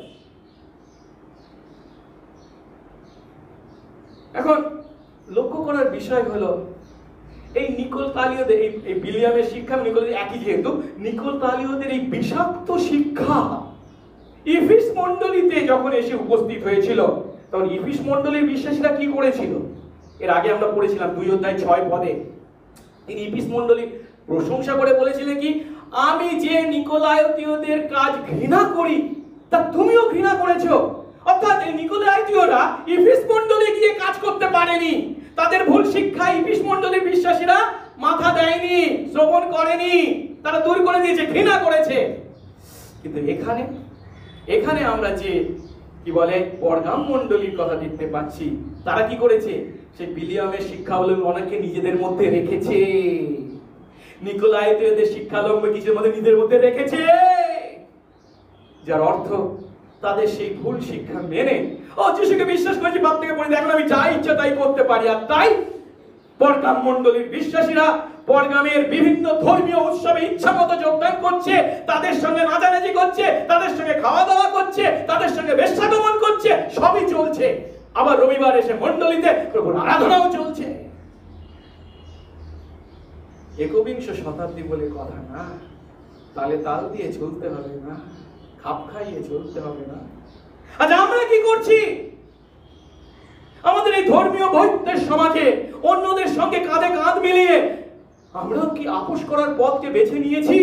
এখন লক্ষ্য করার বিষয় হলো এই নিকোলাইতীয়দের, এই বিলিয়ামের শিক্ষা নিকোলাইতীয় একই, যেহেতু নিকোলাইতীয়দের এই বিষাক্ত শিক্ষা ইফিস মণ্ডলীতে যখন এসে উপস্থিত হয়েছিল, তখন ইফিস মণ্ডলীর বিশ্বাসীরা কি করেছিল? এর আগে আমরা পড়েছিলাম 2:6 তিনি ইফিস মণ্ডলীর প্রশংসা করে বলেছিলেন কি, আমি যে নিকোলাইতীয়দের কাজ ঘৃণা করি তা তুমিও ঘৃণা করেছো। অর্থাৎ এই নিকোলাইতীয়রা ইফিস মণ্ডলী গিয়ে কাজ করতে পারেনি, তাদের ভুল শিক্ষা ইফিস মণ্ডলীর বিশ্বাসীরা মাথা দেয়নি, শ্রবণ করেনি, তারা দূর করে দিয়েছে, ঘৃণা করেছে। কিন্তু এখানে আমরা যে কি বলে পরগাম মণ্ডলীর কথা দেখতে পাচ্ছি, তারা কি করেছে? সেই বিলিয়ামের শিক্ষাবলম্বনকে নিজেদের মধ্যে রেখেছে, নিকোলাইতীয়দের শিক্ষাবলম্বন কিছুর মধ্যে নিজেদের মধ্যে রেখেছে, যার অর্থ তাদের সেই ভুল শিক্ষা মেনে যিশুকে বিশ্বাস করেছি, বাপ থেকে পড়ে এখন আমি যা ইচ্ছা তাই করতে পারি। আর তাই পরগাম মণ্ডলীর বিশ্বাসীরা পরগামের বিভিন্ন ধর্মীয় উৎসবে ইচ্ছা মতো যোগদান করছে, তাদের সঙ্গে নাচানাচি করছে, তাদের সঙ্গে খাওয়া দাওয়া করছে, তাদের সঙ্গে বেশ্যাগমন করছে, সবই চলছে। আবার রবিবার এসে মণ্ডলীতে প্রভুর আরাধনাও চলছে। একবিংশ শতাব্দী বলে কথা না, তালে তাল দিয়ে চলতে হবে না, খাপ খাইয়ে চলতে হবে না। আজ আমরা কি করছি? আমাদের এই ধর্মীয় বৈদ্যের সমাজে অন্যদের সঙ্গে কাঁধে কাঁধ মিলিয়ে আমরাও কি আপোষ করার পথকে বেছে নিয়েছি?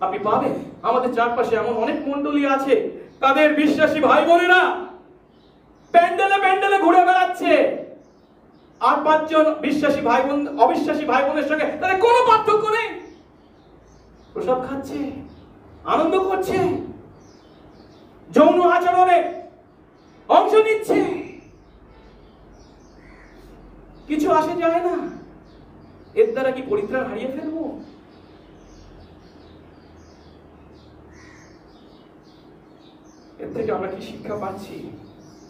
আপনি পাবেন আমাদের চারপাশে এমন অনেক মণ্ডলী আছে, তাদের বিশ্বাসী ভাই বোনেরা প্যান্ডেলে প্যান্ডেলে ঘুরে বেড়াচ্ছে, আর 5 জন বিশ্বাসী ভাই বোন অবিশ্বাসী ভাই বোনের সঙ্গে তাদের কোনো পার্থক্য নেই, প্রসাদ খাচ্ছে, আনন্দ করছে, যৌন আচরণে অংশ নিচ্ছে, কিছু আসে যায় না। এর দ্বারা কি পরিত্রাণ হারিয়ে ফেলবো? এর থেকে আমরা কি শিক্ষা পাচ্ছি?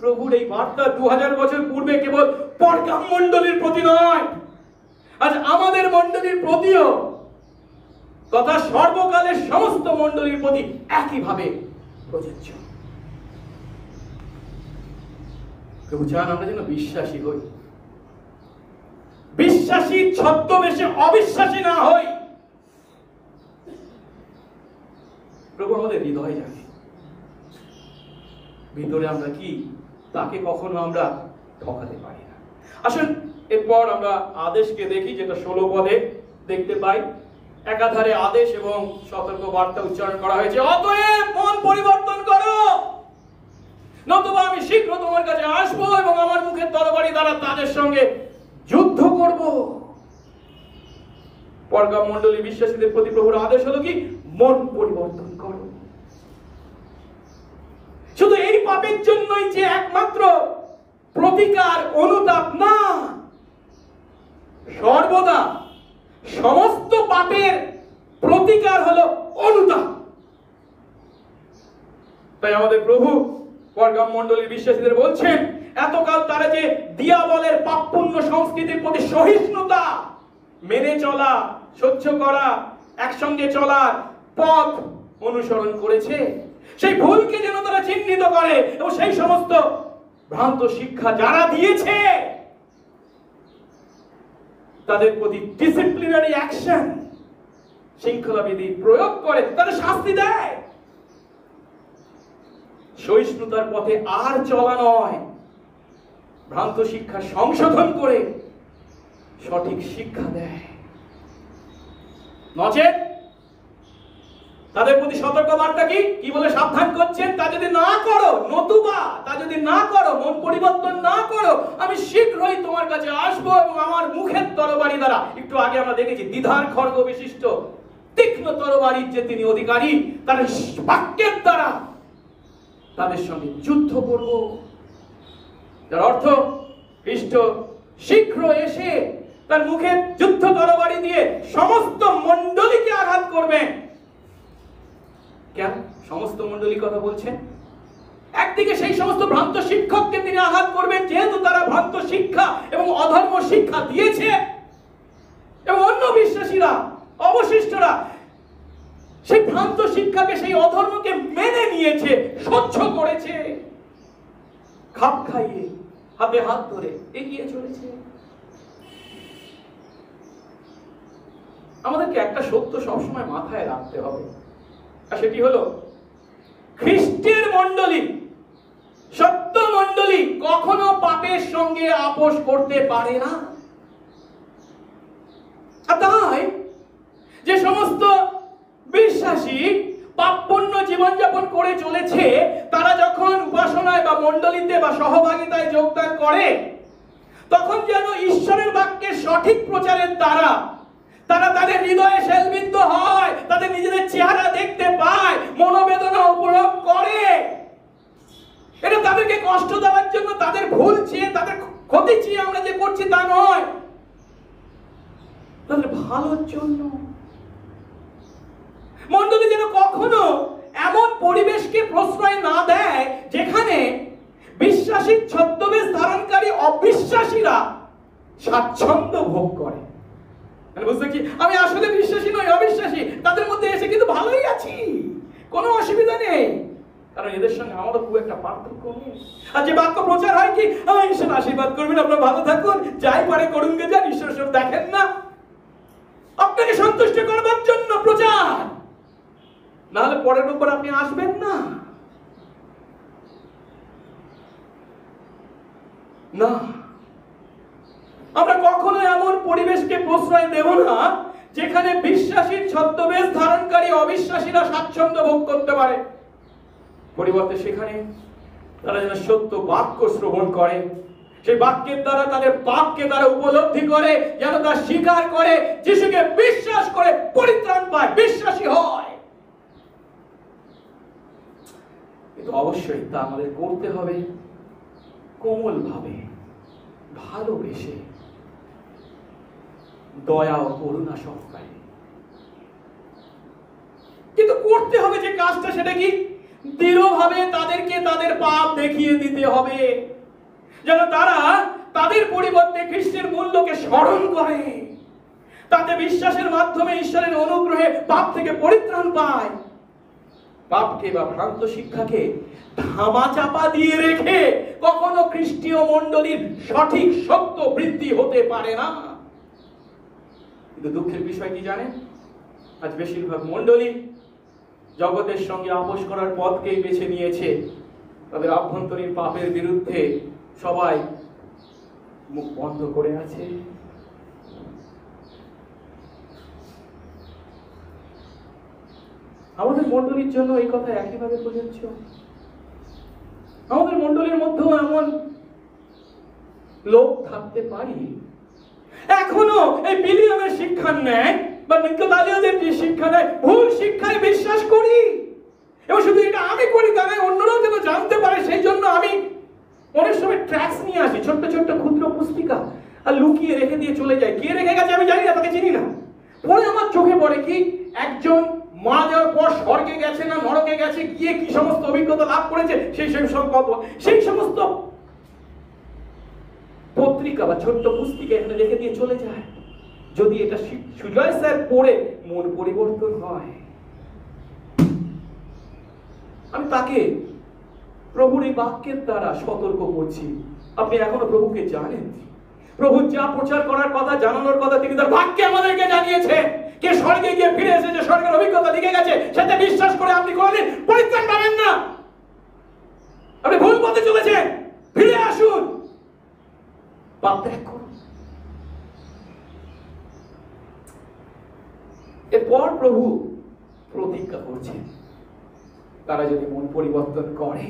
প্রভুর এই বার্তা 2000 বছর পূর্বে কেবল পরগাম মণ্ডলীর প্রতি নয়, আজ আমাদের মণ্ডলীর প্রতিও তথা সর্বকালের সমস্ত মণ্ডলীর প্রতি একইভাবে প্রযোজ্য। প্রভু চান আমরা যেন বিশ্বাসী হই, বিশ্বাসী ছদ্মবেশে অবিশ্বাসী না হই। প্রভু আমাদের হৃদয় জানে ভিতরে আমরা কি, তাকে কখনো আমরা ঠকাতে পারি না। আসুন এরপর আমরা আদেশকে দেখি, যেটা 16 পদে দেখতে পাই। একাধারে আদেশ এবং সতর্ক বার্তা উচ্চারণ করা হয়েছে। অতএব মন পরিবর্তন করো, নতুবা আমি শীঘ্র তোমার কাছে আসবো এবং আমার মুখের তরবারি দ্বারা তাদের সঙ্গে যুদ্ধ করব। পরগাম মণ্ডলী বিশ্বাসীদের প্রতি প্রভুর আদেশ হলো কি, মন পরিবর্তন করো। শুধু এই পাপের জন্যই যে একমাত্র প্রতিকার অনুতাপ না, সর্বদা সমস্ত পাপের প্রতিকার হলো অনুতাপ। তাই আমাদের প্রভু পরগাম মণ্ডলীর বিশ্বাসীদের বলছেন, এতকাল তারা যে দিয়াবলের পাপপূর্ণ সংস্কৃতির প্রতি সহিষ্ণুতা মেনে চলা, সহ্য করা, একসঙ্গে চলার পথ অনুসরণ করেছে, সেই ভুলকে যেন তারা চিহ্নিত করে এবং সেই সমস্ত ভ্রান্ত শিক্ষা যারা দিয়েছে তাদের প্রতি ডিসিপ্লিনারি অ্যাকশন, শৃঙ্খলাবিধি প্রয়োগ করে, তাদের শাস্তি দেয়। সহিষ্ণুতার পথে আর চলা নয়, ভ্রান্ত শিক্ষা সংশোধন করে সঠিক শিক্ষা দেয়। নচেত তাদের প্রতি সতর্ক বার্তা কি বলে সাবধান করছেন, তা যদি না করো, নতুবা তা যদি না করো, মন পরিবর্তন না করো, আমি শীঘ্রই তোমার কাছে আসবো এবং আমার মুখের তরবারি দ্বারা, একটু আগে আমরা দেখেছি দ্বিধার খড়গ বিশিষ্ট তীক্ষ্ণ তরবারির যে তিনি অধিকারী, তার বাক্যের দ্বারা তাদের সঙ্গে যুদ্ধ করব। যার অর্থ খ্রিস্ট শীঘ্র এসে তার মুখে যুদ্ধ তরবারি দিয়ে সমস্ত মণ্ডলীকে আঘাত করবেন। কেন সমস্ত মণ্ডলী কথা বলছেন? একদিকে সেই সমস্ত ভ্রান্ত শিক্ষককে তিনি আঘাত করবেন, যেহেতু তারা ভ্রান্ত শিক্ষা এবং অধর্ম শিক্ষা দিয়েছে, এবং অন্য বিশ্বাসীরা, অবশিষ্টরা সেই ভ্রান্ত শিক্ষাকে, সেই অধর্মকে মেনে নিয়েছে, সহ্য করেছে, খাপ খাইয়ে হাতে হাত ধরে এগিয়ে চলেছে। আমাদেরকে একটা সত্য সবসময় মাথায় রাখতে হবে, আর সেটি হলো খ্রিস্টের মণ্ডলী, সত্য মণ্ডলী কখনো পাপের সঙ্গে আপোষ করতে পারে না। আর তাই যে সমস্ত বিশ্বাসী পাপপূর্ণ জীবনযাপন করে চলেছে, তারা যখন উপাসনায় বা মণ্ডলীতে বা সহভাগিতায় যোগদান করে, তখন যেন ঈশ্বরের বাক্যের সঠিক প্রচারের দ্বারা তারা তাদের হৃদয়ে শেলবিদ্ধ হয়, তাদের নিজেদের চেহারা দেখতে পায়, মনোবেদনা উপভোগ করে। এটা তাদেরকে কষ্ট দেওয়ার জন্য, তাদের ভুল চেয়ে, তাদের ক্ষতি চেয়ে আমরা যে করছি তা নয়, তাদের ভালোর জন্য। মণ্ডলী যেন কখনো এমন পরিবেশকে প্রশ্রয় না দেয় যেখানে বিশ্বাসীর ছদ্মবেশ ধারণকারী অবিশ্বাসীরা স্বাচ্ছন্দ্য ভোগ করে। বুঝতে কি, আমি আসলে বিশ্বাসী নই, অবিশ্বাসী, তাদের মধ্যে এসে কিন্তু ভালোই আছি, কোনো অসুবিধা নেই, কারণ এদের সঙ্গে আমারও খুব একটা পার্থক্য নেই। আর যে বাক্য প্রচার হয় কি, ঈশ্বর আশীর্বাদ করবেন, আপনারা ভালো থাকুন, যাই পারে করুন গে যান, ঈশ্বর সব দেখেন না, আপনাকে সন্তুষ্ট করবার জন্য প্রচার, নাহলে পরের উপর আপনি আসবেন না। না, আমরা কখনো এমন পরিবেশকে প্রশ্রয় দেব না যেখানে বিশ্বাসীর ছদ্মবেশ ধারণকারী অবিশ্বাসীরা স্বাচ্ছন্দ্য ভোগ করতে পারে। পরিবর্তে সেখানে তারা যেন সত্য বাক্য শ্রবণ করে, সেই বাক্যের দ্বারা তাদের পাপকে তারা উপলব্ধি করে, যেন তা স্বীকার করে, যিশুকে বিশ্বাস করে পরিত্রাণ পায়, বিশ্বাসী হয়। কিন্তু অবশ্যই তা আমাদের করতে হবে কোমল ভাবে, ভালোবেসে, দয়া ও করুণা সহকারে। কিন্তু করতে হবে যে কাজটা, সেটা কি? দৃঢ়ভাবে তাদেরকে তাদের পাপ দেখিয়ে দিতে হবে, যেন তারা তাদের পরিবর্তে খ্রিস্টের মূল্যকে স্মরণ করে, তাতে বিশ্বাসের মাধ্যমে ঈশ্বরের অনুগ্রহে পাপ থেকে পরিত্রাণ পায়। পাপকে বা ভ্রান্ত শিক্ষাকে ধামা চাপা দিয়ে রেখে কখনো খ্রিস্টীয় মণ্ডলীর সঠিক সত্য বৃদ্ধি হতে পারে না। কিন্তু দুঃখের বিষয় কি জানেন? আজ বেশিরভাগ মণ্ডলী জগতের সঙ্গে আপোষ করার পথকেই বেছে নিয়েছে। তাদের আভ্যন্তরীণ পাপের বিরুদ্ধে সবাই মুখ বন্ধ করে আছে। আমাদের মণ্ডলীর জন্য এই কথা একইভাবে প্রযোজ্য। আমাদের মণ্ডলীর মধ্যেও এমন লোক থাকতে পারি এখনো এই বিলিয়ামের শিক্ষা নেয় বা নিকোলালীয়দের যে শিক্ষা নেয়, ভুল শিক্ষায় বিশ্বাস করি। এবং শুধু এটা আমি করি তা নয়, অন্যরাও যেন জানতে পারে সেই জন্য আমি অনেক সময় ট্র্যাক্স নিয়ে আসি, ছোট্ট ছোট্ট ক্ষুদ্র পুস্তিকা, আর লুকিয়ে রেখে দিয়ে চলে যাই। কে রেখে গেছে আমি জানি না, তাকে চিনি না। পরে আমার চোখে পড়ে কি একজন মারা যাওয়ার পর স্বর্গে গেছে না নরকে গেছে, গিয়ে কি সমস্ত অভিজ্ঞতা লাভ করেছে, সেই সমস্ত পত্রিকা বা ছোট্ট পুস্তিকা এখানে রেখে দিয়ে চলে যায়। যদি এটা সুজয় স্যার পড়ে মন পরিবর্তন হয়, আমি তাকে প্রভুর এই বাক্যের দ্বারা সতর্ক করছি, আপনি এখনো প্রভুকে জানেন। প্রভু যা প্রচার করার কথা, জানানোর কথা, তিনি তার বাক্যে আমাদেরকে জানিয়েছে। কে স্বর্গে গিয়ে ফিরে এসেছে, স্বর্গের অভিজ্ঞতা লিখে গেছে, সেটা বিশ্বাস করে আপনি কোনদিন পরিত্রাণ পাবেন না। আপনি ভুল পথে চলেছেন, ফিরে আসুন, পাপ ত্যাগ করুন। এরপর প্রভু প্রতিজ্ঞা করছেন, তারা যদি মন পরিবর্তন করে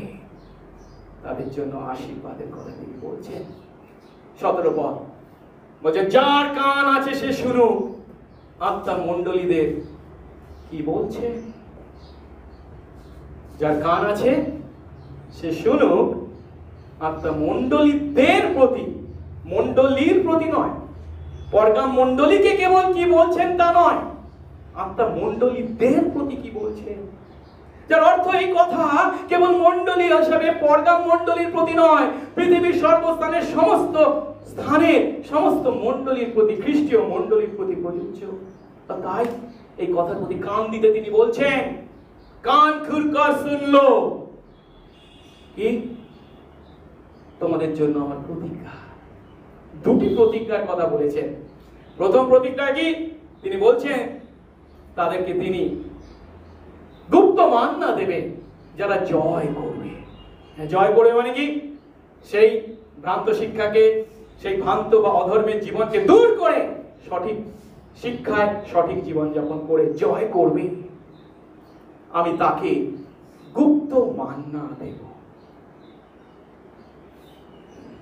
তাদের জন্য আশীর্বাদের কথা তিনি বলছেন। 17 পদ বলছে, যার কান আছে সে শুনুক। আত্মা মণ্ডলীদের কি বলছে? যার কান আছে সে শুনুক। আত্মা মণ্ডলীদের প্রতি, মণ্ডলীর প্রতি নয়, পরগাম মণ্ডলীকে কেবল কি বলছেন তা নয়, আত্মা মণ্ডলীদের প্রতি কি বলছেন। যার অর্থ এই কথা কেবল মণ্ডলী হিসাবে পরগাম মণ্ডলীর প্রতি নয়, পৃথিবীর সর্বস্থানের সমস্ত স্থানের সমস্ত মণ্ডলীর প্রতি, খ্রিস্টীয় মণ্ডলীর প্রতি প্রযোজ্য। তাই এই কথার প্রতি কান দিতে তিনি বলছেন, কান খুলকর শুনলো। কি? তোমাদের জন্য আমার প্রতিজ্ঞা। দুটি প্রতিজ্ঞার কথা বলেছেন। প্রথম প্রতিজ্ঞা কি? তিনি বলছেন তাদেরকে তিনি গুপ্ত মান্না দেবেন, যারা জয় করবে। জয় করবে মানে কি? সেই ভ্রান্ত শিক্ষাকে, সেই ভ্রান্ত বা অধর্মের জীবনকে দূর করে সঠিক শিক্ষায় সঠিক জীবন যাপন করে জয় করবে। আমি তাকে গুপ্ত মান্না দেব।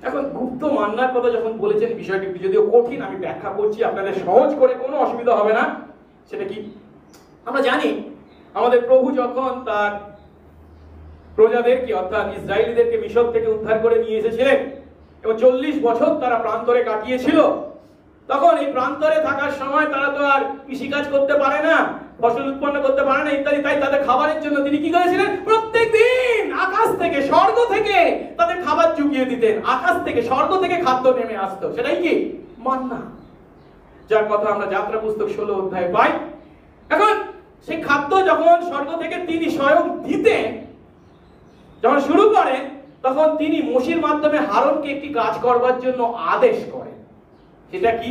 এখন গুপ্ত মান্নার কথা যখন বলেছেন, বিষয়টি যদিও কঠিন, আমি ব্যাখ্যা করছি, আপনাদের সহজ করে, কোনো অসুবিধা হবে না। সেটা কি? আমরা জানি আমাদের প্রভু যখন তার প্রজাদেরকে অর্থাৎ ইসরায়েলীদেরকে মিশর থেকে উদ্ধার করে নিয়ে এসেছিলেন এবং 40 বছর তারা প্রান্তরে কাটিয়েছিল, তখন এই প্রান্তরে থাকার সময় তারা তো আর কৃষিকাজ করতে পারে না, ফসল উৎপন্ন করতে পারে না ইত্যাদি। তাই তাদের খাবারের জন্য তিনি কি করেছিলেন? প্রত্যেকদিন আকাশ থেকে, স্বর্গ থেকে তাদের খাবার জুগিয়ে দিতেন। আকাশ থেকে, স্বর্গ থেকে খাদ্য নেমে আসতো। সেটাই কি? মান্না, যার কথা আমরা যাত্রা পুস্তক 16 অধ্যায়ে পাই। এখন সেই খাদ্য যখন স্বর্গ থেকে তিনি স্বয়ং দিতেন, যখন শুরু করেন, তখন তিনি মোশির মাধ্যমে হারনকে একটি কাজ করবার জন্য আদেশ করেন। সেটা কি?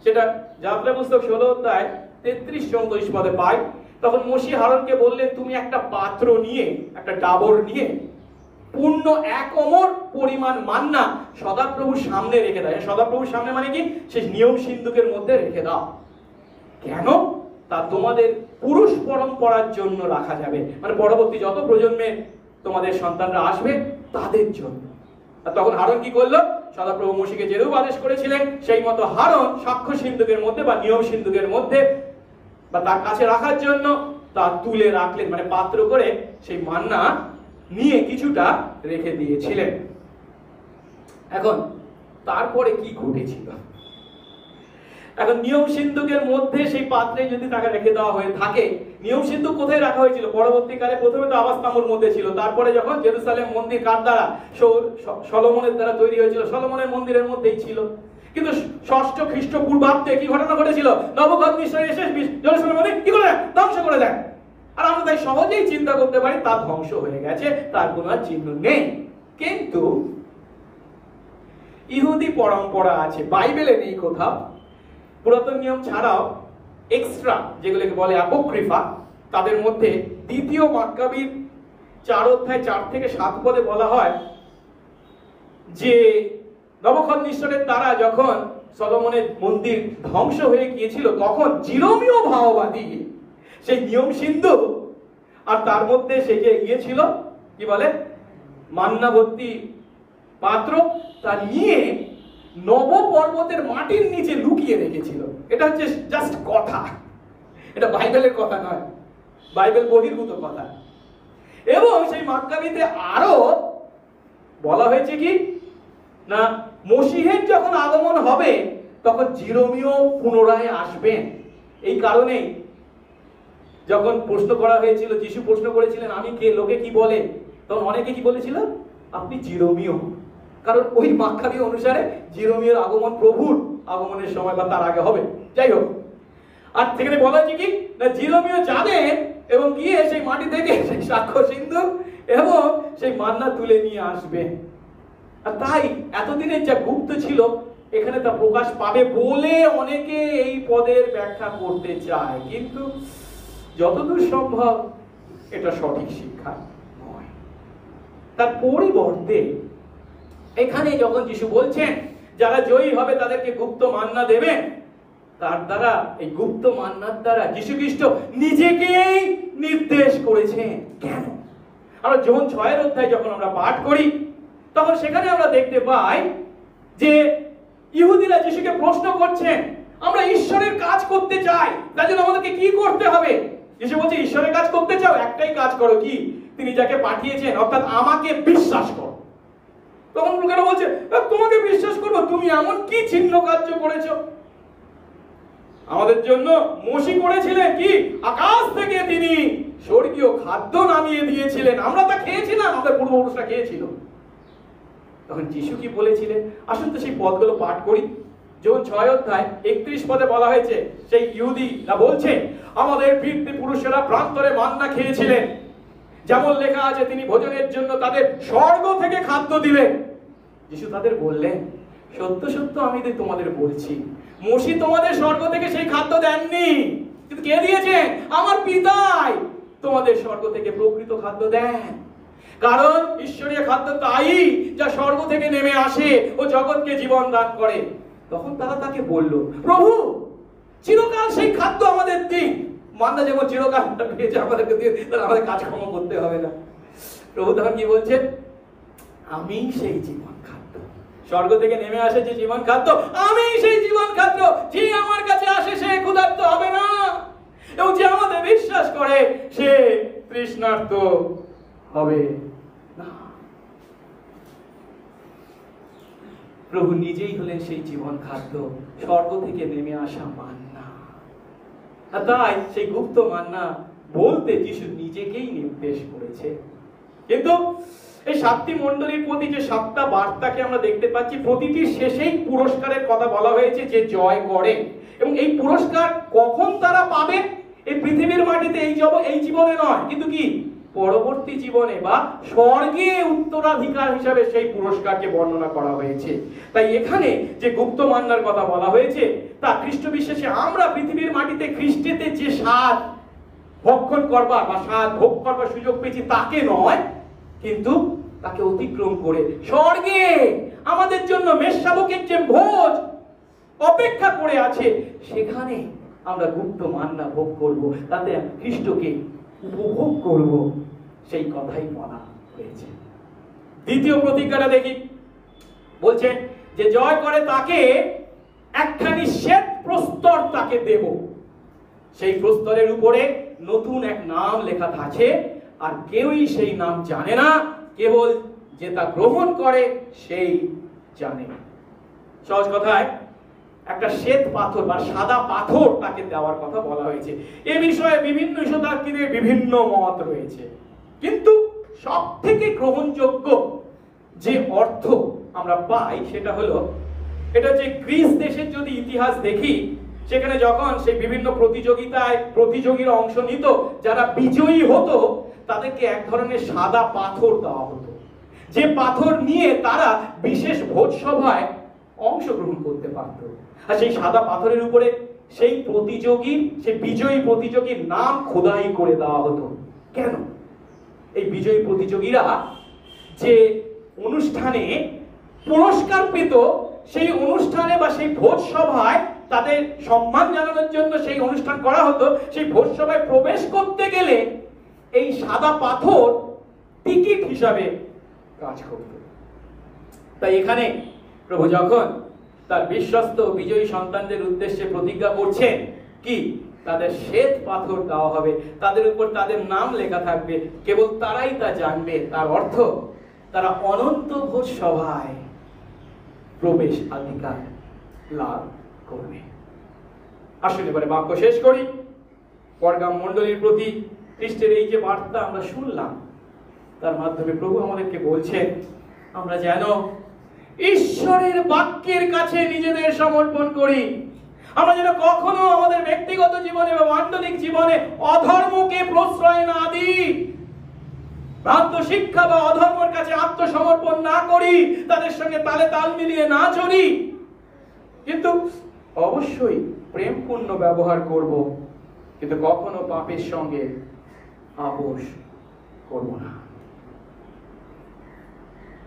সেটা যাত্রা পুস্তক 16 অধ্যায় 33-34 পদে পাই। তখন মোশি হারনকে বললেন, তুমি একটা পাত্র নিয়ে, একটা ডাবর নিয়ে পূর্ণ 1 ওমর পরিমাণ মান্না সদাপ্রভুর সামনে রেখে দাও। সদাপ্রভুর সামনে মানে কি? সেই নিয়ম সিন্ধুকের মধ্যে রেখে দাও। কেন? তা তোমাদের পুরুষ পরম্পরার জন্য রাখা যাবে, মানে পরবর্তী যত প্রজন্মে তোমাদের সন্তানরা আসবে তাদের জন্য। আর তখন হারন কি করলো? সদাপ্রভু মোশিকে যেরূপ আদেশ করেছিলেন সেই মতো হারন সাক্ষ্য সিন্ধুকের মধ্যে বা নিয়ম সিন্ধুকের মধ্যে বা তার কাছে রাখার জন্য তা তুলে রাখলেন, মানে পাত্র করে সেই মান্না নিয়ে কিছুটা রেখে দিয়েছিলেন। এখন তারপরে কি ঘটেছিল? এখন নিয়ম সিন্ধুকের মধ্যে সেই পাত্রে যদি তাকে রেখে দেওয়া হয়ে থাকে, নিয়ম সিন্ধুক কোথায় রাখা হয়েছিল? পরবর্তীকালে প্রথমে তো আবাসতাম্বুর মধ্যে ছিল, তারপরে যখন জেরুসালেম মন্দির কার দ্বারা? সলোমনের দ্বারা তৈরি হয়েছিল, সলোমনের মন্দিরের মধ্যেই ছিল। কিন্তু 6ষ্ঠ খ্রিস্টপূর্বাব্দে কি ঘটনা ঘটেছিল? নবুকদনেছর এসে জেরুসালেম মন্দির কি করে ধ্বংস করে দেন। আর আমরা তাই সহজেই চিন্তা করতে পারি তা ধ্বংস হয়ে গেছে, তার কোনো আর চিহ্ন নেই। কিন্তু ইহুদি পরম্পরা আছে, বাইবেলে নেই কোথাও। পুরাতন নিয়ম ছাড়াও এক্সট্রা যেগুলোকে বলে অ্যাপোক্রিফা, তাদের মধ্যে 2 মাক্কাবির 4 অধ্যায় 4 থেকে 7 পদে বলা হয় যে নবুকদনেছরের দ্বারা যখন সলোমনের মন্দির ধ্বংস হয়ে গিয়েছিল, তখন জিরোমীয় ভাওবাদী সেই নিয়ম সিন্ধু আর তার মধ্যে সেই যে ছিল কি বলে মান্না ভর্তি পাত্র, তা নিয়ে নব পর্বতের মাটির নিচে লুকিয়ে রেখেছিল। এটা হচ্ছে জাস্ট কথা, এটা বাইবেলের কথা নয়, বাইবেল বহির্ভূত কথা। এবং সেই মাক্কাবিতে আরো বলা হয়েছে কি না, মসিহের যখন আগমন হবে তখন জিরোমীয় পুনরায় আসবেন। এই কারণে যখন প্রশ্ন করা হয়েছিল, যিশু প্রশ্ন করেছিলেন আমি কে, লোকে কি বলে, তখন অনেকে কি বলেছিল? আপনি জিরোমীয়। কারণ ওই মাক্কাবী অনুসারে জিরোমীয়র আগমন প্রভুর আগমনের সময় বা তার আগে হবে। যাই হোক, আর সেখানে বলা হয়েছে কি না, জিরোমীয় যাবেন এবং গিয়ে সেই মাটি থেকে সেই সাক্ষ্য সিন্ধু এবং সেই মান্না তুলে নিয়ে আসবেন। আর তাই এতদিনের যা গুপ্ত ছিল এখানে তা প্রকাশ পাবে বলে অনেকে এই পদের ব্যাখ্যা করতে চায়, কিন্তু যতদূর সম্ভব এটা সঠিক শিক্ষা নয়। তার পরিবর্তে এখানে যখন যিশু বলছেন যারা জয়ী হবে তাদেরকে গুপ্ত মান্না দেবেন, তার দ্বারা এই গুপ্ত মান্নার দ্বারা যিশু খ্রিস্ট নিজেকেই নির্দেশ করেছেন। কেন? আমরা যোহন 6 অধ্যায় যখন আমরা পাঠ করি তখন সেখানে আমরা দেখতে পাই যে ইহুদিরা যিশুকে প্রশ্ন করছেন, আমরা ঈশ্বরের কাজ করতে চাই, তার জন্য আমাদেরকে কি করতে হবে? যিশু বলছে, ঈশ্বরের কাজ করতে চাও, একটাই কাজ করো, কি? তিনি যাকে পাঠিয়েছেন অর্থাৎ আমাকে বিশ্বাস করো। তখন লোকেরা বলছে, তোমাকে বিশ্বাস করবো? তুমি এমন কি চিহ্ন কার্য করেছো? আমাদের জন্য মোশি করেছিলেন কি? আকাশ থেকে তিনি স্বর্গীয় খাদ্য নামিয়ে দিয়েছিলেন, আমরা তা খেয়েছিলাম, আমাদের পূর্বপুরুষরা খেয়েছিল। তখন যিশু কি বলেছিলেন? আসুন তো সেই পদগুলো পাঠ করি। যোহন 6 অধ্যায় 31 পদে বলা হয়েছে, সেই ইহুদিরা বলছে আমাদের পিতৃপুরুষেরা প্রান্তরে মান্না খেয়েছিলেন, যেমন লেখা আছে তিনি ভোজনের জন্য তাদের স্বর্গ থেকে খাদ্য দিলেন। যিশু তাদের বললেন, সত্য সত্য আমি তোমাদের বলছি, মোশি তোমাদের স্বর্গ থেকে সেই খাদ্য দেননি, কিন্তু কে দিয়েছেন? আমার পিতাই তোমাদের স্বর্গ থেকে প্রকৃত খাদ্য দেন। কারণ ঈশ্বরীয় খাদ্য তাই যা স্বর্গ থেকে নেমে আসে ও জগৎকে জীবন দান করে। তখন তারা তাকে বলল, প্রভু চিরকাল সেই খাদ্য আমাদের দিন। মান্না যেমন চিরকাল পেয়েছে আমাদেরকে দিয়ে, তাহলে আমাদের কাজকর্ম করতে হবে না। প্রভু তখন কি বলছেন, আমি সেই জীবন খাদ্য, স্বর্গ থেকে নেমে আসে যে জীবন খাদ্য, আমি সেই জীবন খাদ্য। যে আমার কাছে আসে সে ক্ষুধার্ত হবে না, এবং যে আমাদের বিশ্বাস করে সে তৃষ্ণার্ত হবে না। প্রভু নিজেই হলেন সেই জীবন খাদ্য, স্বর্গ থেকে নেমে আসা মান্না। আর তাই সেই গুপ্ত মান্না বলতে যিশু নিজেকেই নির্দেশ করেছে। কিন্তু এই 7টি মণ্ডলীর প্রতি যে 7টা বার্তাকে আমরা দেখতে পাচ্ছি, প্রতিটির শেষেই পুরস্কারের কথা বলা হয়েছে, যে জয় করে। এবং এই পুরস্কার কখন তারা পাবে? এই পৃথিবীর মাটিতে, এই জীবনে নয়, কিন্তু কি পরবর্তী জীবনে বা স্বর্গে উত্তরাধিকার হিসাবে সেই পুরস্কারকে বর্ণনা করা হয়েছে। তাই এখানে যে গুপ্ত মান্নার কথা বলা হয়েছে, তা খ্রিস্ট বিশ্বাসে আমরা পৃথিবীর মাটিতে খ্রিস্টেতে যে স্বাদ ভক্ষণ করবার বা স্বাদ ভোগ করবার সুযোগ পেয়েছি তাকে নয়, কিন্তু তাকে অতিক্রম করে স্বর্গে আমাদের জন্য মেষশাবকের যে ভোজ অপেক্ষা করে আছে, সেখানে আমরা গুপ্ত মান্না ভোগ করব, তাতে খ্রিস্টকে উপভোগ করব, সেই কথাই বলা হয়েছে। দ্বিতীয় প্রতিজ্ঞাটা দেখি, বলছেন যে জয় করে তাকে একখানি শ্বেত প্রস্তর তাকে দেব, সেই প্রস্তরের উপরে নতুন এক নাম লেখা থাকে, আর কেউই সেই নাম জানে না, কেবল যে তা গ্রহণ করে সেই জানে। সহজ কথায় একটা শ্বেত পাথর বা সাদা পাথর তাকে দেওয়ার কথা বলা হয়েছে। এ বিষয়ে বিভিন্ন ইসোতার্কিকদের বিভিন্ন মত রয়েছে, কিন্তু সব থেকে গ্রহণযোগ্য যে অর্থ আমরা পাই সেটা হলো, এটা যে গ্রিস দেশের যদি ইতিহাস দেখি, সেখানে যখন সেই বিভিন্ন প্রতিযোগিতায় প্রতিযোগীরা অংশ নিত, যারা বিজয়ী হতো তাদেরকে এক ধরনের সাদা পাথর দেওয়া হতো, যে পাথর নিয়ে তারা বিশেষ ভোজ সভায় অংশগ্রহণ করতে পারত। আর সেই সাদা পাথরের উপরে সেই প্রতিযোগী, সেই বিজয়ী প্রতিযোগীর নাম খোদাই করে দেওয়া হতো। কেন? এই বিজয়ী প্রতিযোগীরা যে অনুষ্ঠানে পুরস্কার পেত, সেই অনুষ্ঠানে বা সেই ভোজ সভায় তাদের সম্মান জানানোর জন্য সেই অনুষ্ঠান করা হতো, সেই ভোজ সভায় প্রবেশ করতে গেলে এই সাদা পাথর টিকিট হিসাবে কাজ করত। তাই এখানে প্রভু যখন তার বিশ্বস্ত বিজয়ী সন্তানদের উদ্দেশ্যে প্রতিজ্ঞা করছেন, কি তাদের শ্বেত পাথর দেওয়া হবে, তাদের উপর তাদের নাম লেখা থাকবে, কেবল তারাই তা জানবে, তার অর্থ তারা অনন্ত ভোজ সভায় প্রবেশ অধিকার লাভ করবে। আসলে এবারে বাক্য শেষ করি। পরগাম মণ্ডলীর প্রতি খ্রিস্টের এই যে বার্তা আমরা শুনলাম, তার মাধ্যমে প্রভু আমাদেরকে বলছেন আমরা যেন ঈশ্বরের বাক্যের কাছে নিজেদের সমর্পণ করি। আমরা যেন কখনো আমাদের ব্যক্তিগত জীবনে বা মান্ডলিক জীবনে অধর্মকে প্রশ্রয় না দিই, ভ্রান্ত শিক্ষা বা অধর্মের কাছে আত্মসমর্পণ না করি, তাদের সঙ্গে তালে তাল মিলিয়ে না চলি, কিন্তু অবশ্যই প্রেমপূর্ণ ব্যবহার করব, কিন্তু কখনো পাপের সঙ্গে আপোষ করব না।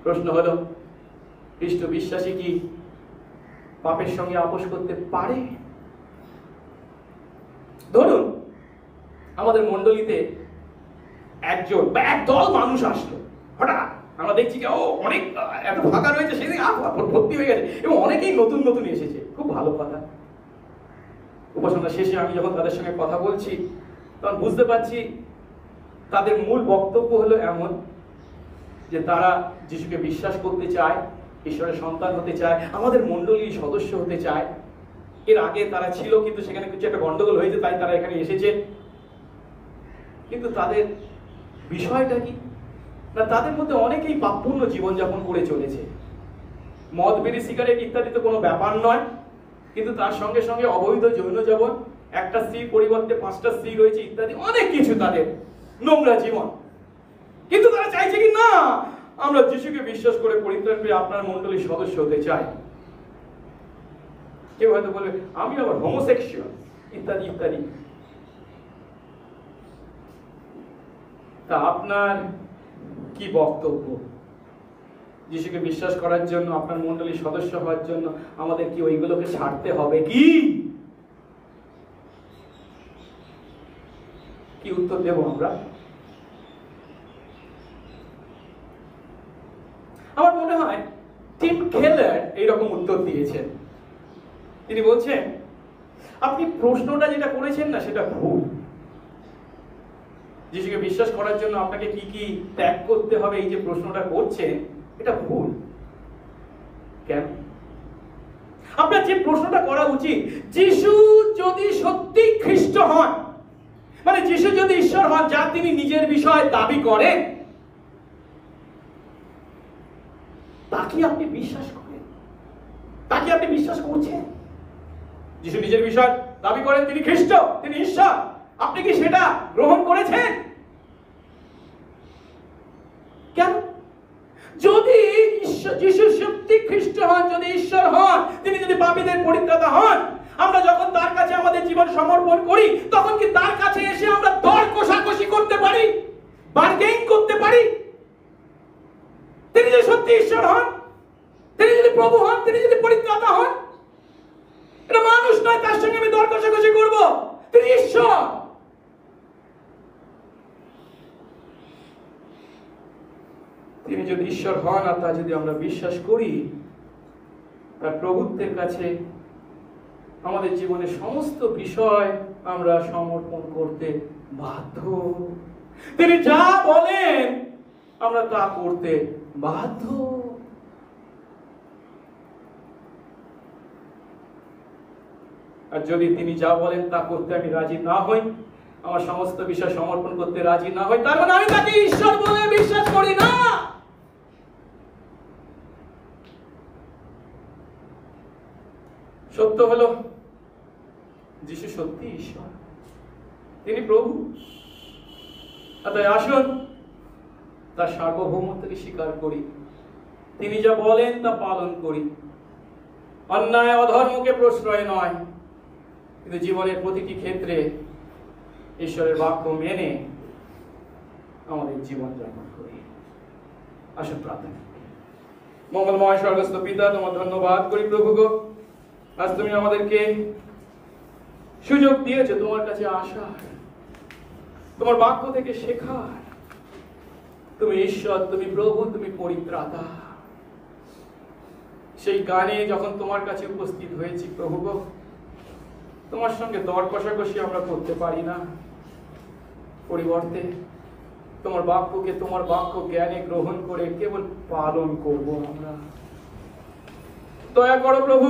প্রশ্ন হলো, খ্রিস্ট বিশ্বাসী কি পাপের সঙ্গে আপোষ করতে পারে? ধরুন আমাদের মণ্ডলীতে একজন বা একদল মানুষ আসলো, হঠাৎ আমরা দেখছি যে অনেক এত ফাঁকা রয়েছে, সেদিন ভর্তি হয়ে গেছে এবং অনেকেই নতুন নতুন এসেছে, খুব ভালো কথা। উপাসনা শেষে আমি যখন তাদের সঙ্গে কথা বলছি, তখন বুঝতে পারছি তাদের মূল বক্তব্য হলো এমন যে তারা যিশুকে বিশ্বাস করতে চায়, ঈশ্বরের সন্তান হতে চায়, আমাদের মণ্ডলীর সদস্য হতে চায়। এর আগে তারা ছিল, কিন্তু সেখানে কিছু একটা গন্ডগোল হয়েছে, তাই তারা এখানে এসেছে। কিন্তু তাদের বিষয়টা কি না, তাদের মধ্যে অনেকেই পাপপূর্ণ জীবনযাপন করে চলেছে। মদ, বিড়ি, সিগারেট ইত্যাদি তো কোনো ব্যাপার নয়, কিন্তু তার সঙ্গে সঙ্গে অবৈধ যৌন জীবন, একটা স্ত্রীর পরিবর্তে 5টা স্ত্রী রয়েছে ইত্যাদি, অনেক কিছু তাদের নোংরা জীবন। কিন্তু তারা চাইছে কি না, আমরা যিশুকে বিশ্বাস করে পরিত্রাণ পেয়ে আপনার মণ্ডলীর সদস্য হতে চাই। কেউ হয়তো বলবে আমি আবার হোমোসেক্সুয়াল ইত্যাদি ইত্যাদি। তা আপনার কি বক্তব্য? যিশুকে বিশ্বাস করার জন্য, আপনার মণ্ডলীর সদস্য হওয়ার জন্য আমাদের কি ওইগুলোকে ছাড়তে হবে কি? কি উত্তর দেব আমরা? আমার মনে হয় টিম কেলার এইরকম উত্তর দিয়েছেন। তিনি বলছেন, আপনি প্রশ্নটা যেটা করেছেন না সেটা ভুল। যিশুকে বিশ্বাস করার জন্য আপনাকে কি কি ত্যাগ করতে হবে, এই যে প্রশ্নটা করছেন, এটা ভুল। কেন? আপনার যে প্রশ্নটা করা উচিত, যিশু যদি সত্যি খ্রিস্ট হন, মানে যিশু যদি ঈশ্বর হন যা তিনি নিজের বিষয়ে দাবি করেন, তাকে আপনি বিশ্বাস করেন, তাকে আপনি বিশ্বাস করছেন? যিশু নিজের বিষয় দাবি করেন তিনি খ্রিস্ট, তিনি ঈশ্বর, আপনি কি সেটা গ্রহণ করেছেন? কেন? যদি যিশু সত্যি খ্রিস্ট হন, যদি ঈশ্বর হন, তিনি যদি পাপীদের পরিত্রাতা হন, আমরা যখন তার কাছে আমাদের জীবন সমর্পণ করি, তখন কি তার কাছে এসে আমরা দর কষাকষি করতে পারি, বার্গেইন করতে পারি? তিনি যদি সত্যি ঈশ্বর হন, তিনি যদি প্রভু হন, তিনি যদি পরিত্রাতা হন, এটা মানুষ নয় তার সঙ্গে আমি দর কষাকষি করব। তিনি ঈশ্বর। তিনি যদি ঈশ্বর হন আর তা যদি আমরা বিশ্বাস করি, তার প্রভুত্বের কাছে আমাদের জীবনের সমস্ত বিষয় আমরা সমর্পণ করতে বাধ্য। তিনি যা বলেন আমরা তা করতে বাধ্য। আর যদি তিনি যা বলেন তা করতে আমি রাজি না হই, আমার সমস্ত বিষয় সমর্পণ করতে রাজি না হই, তার মানে আমি তাকে ঈশ্বর বলে বিশ্বাস করি না। সত্য হলো যিশু সত্যি ঈশ্বর, তিনি প্রভু। তাই আসুন তার সার্বভৌমত্বকে স্বীকার করি, তিনি যা বলেন তা পালন করি। অন্যায় অধর্মকে প্রশ্রয় নয়, কিন্তু জীবনের প্রতিটি ক্ষেত্রে ঈশ্বরের বাক্য মেনে আমাদের জীবন যাপন করি। আসুন প্রার্থনা। মঙ্গলময় স্বর্গস্থ পিতা, তোমার ধন্যবাদ করি প্রভু গো, আজ তুমি আমাদেরকে সুযোগ দিয়েছো তোমার কাছে আসার, তোমার বাক্য থেকে শেখার। তুমি ঈশ্বর, তুমি প্রভু, তুমি পরিত্রাতা। সেই গানে যখন তোমার কাছে উপস্থিত হয়েছি প্রভু গো, তোমার সঙ্গে দর কষাকষি আমরা করতে পারি না, পরিবর্তে তোমার বাক্যকে তোমার বাক্য জ্ঞানে গ্রহণ করে কেবল পালন করব আমরা। দয়া করো প্রভু,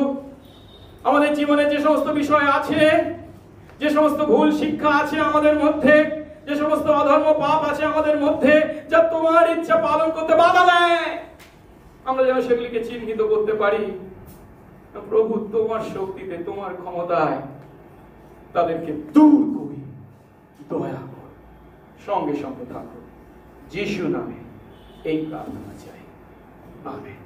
আমাদের জীবনে যে সমস্ত বিষয় আছে, যে সমস্ত ভুল শিক্ষা আছে আমাদের মধ্যে, যে সমস্ত অধর্ম পাপ আছে আমাদের মধ্যে, যা তোমার ইচ্ছা পালন করতে বাধা দেয়, আমরা যেন সেগুলিকে চিহ্নিত করতে পারি। প্রভু তোমার শক্তিতে, তোমার ক্ষমতায় তাদেরকে দূর করি। দয়া কর, সঙ্গে সঙ্গে থাকো। যিশু নামে এই প্রার্থনা চাই, আমেন।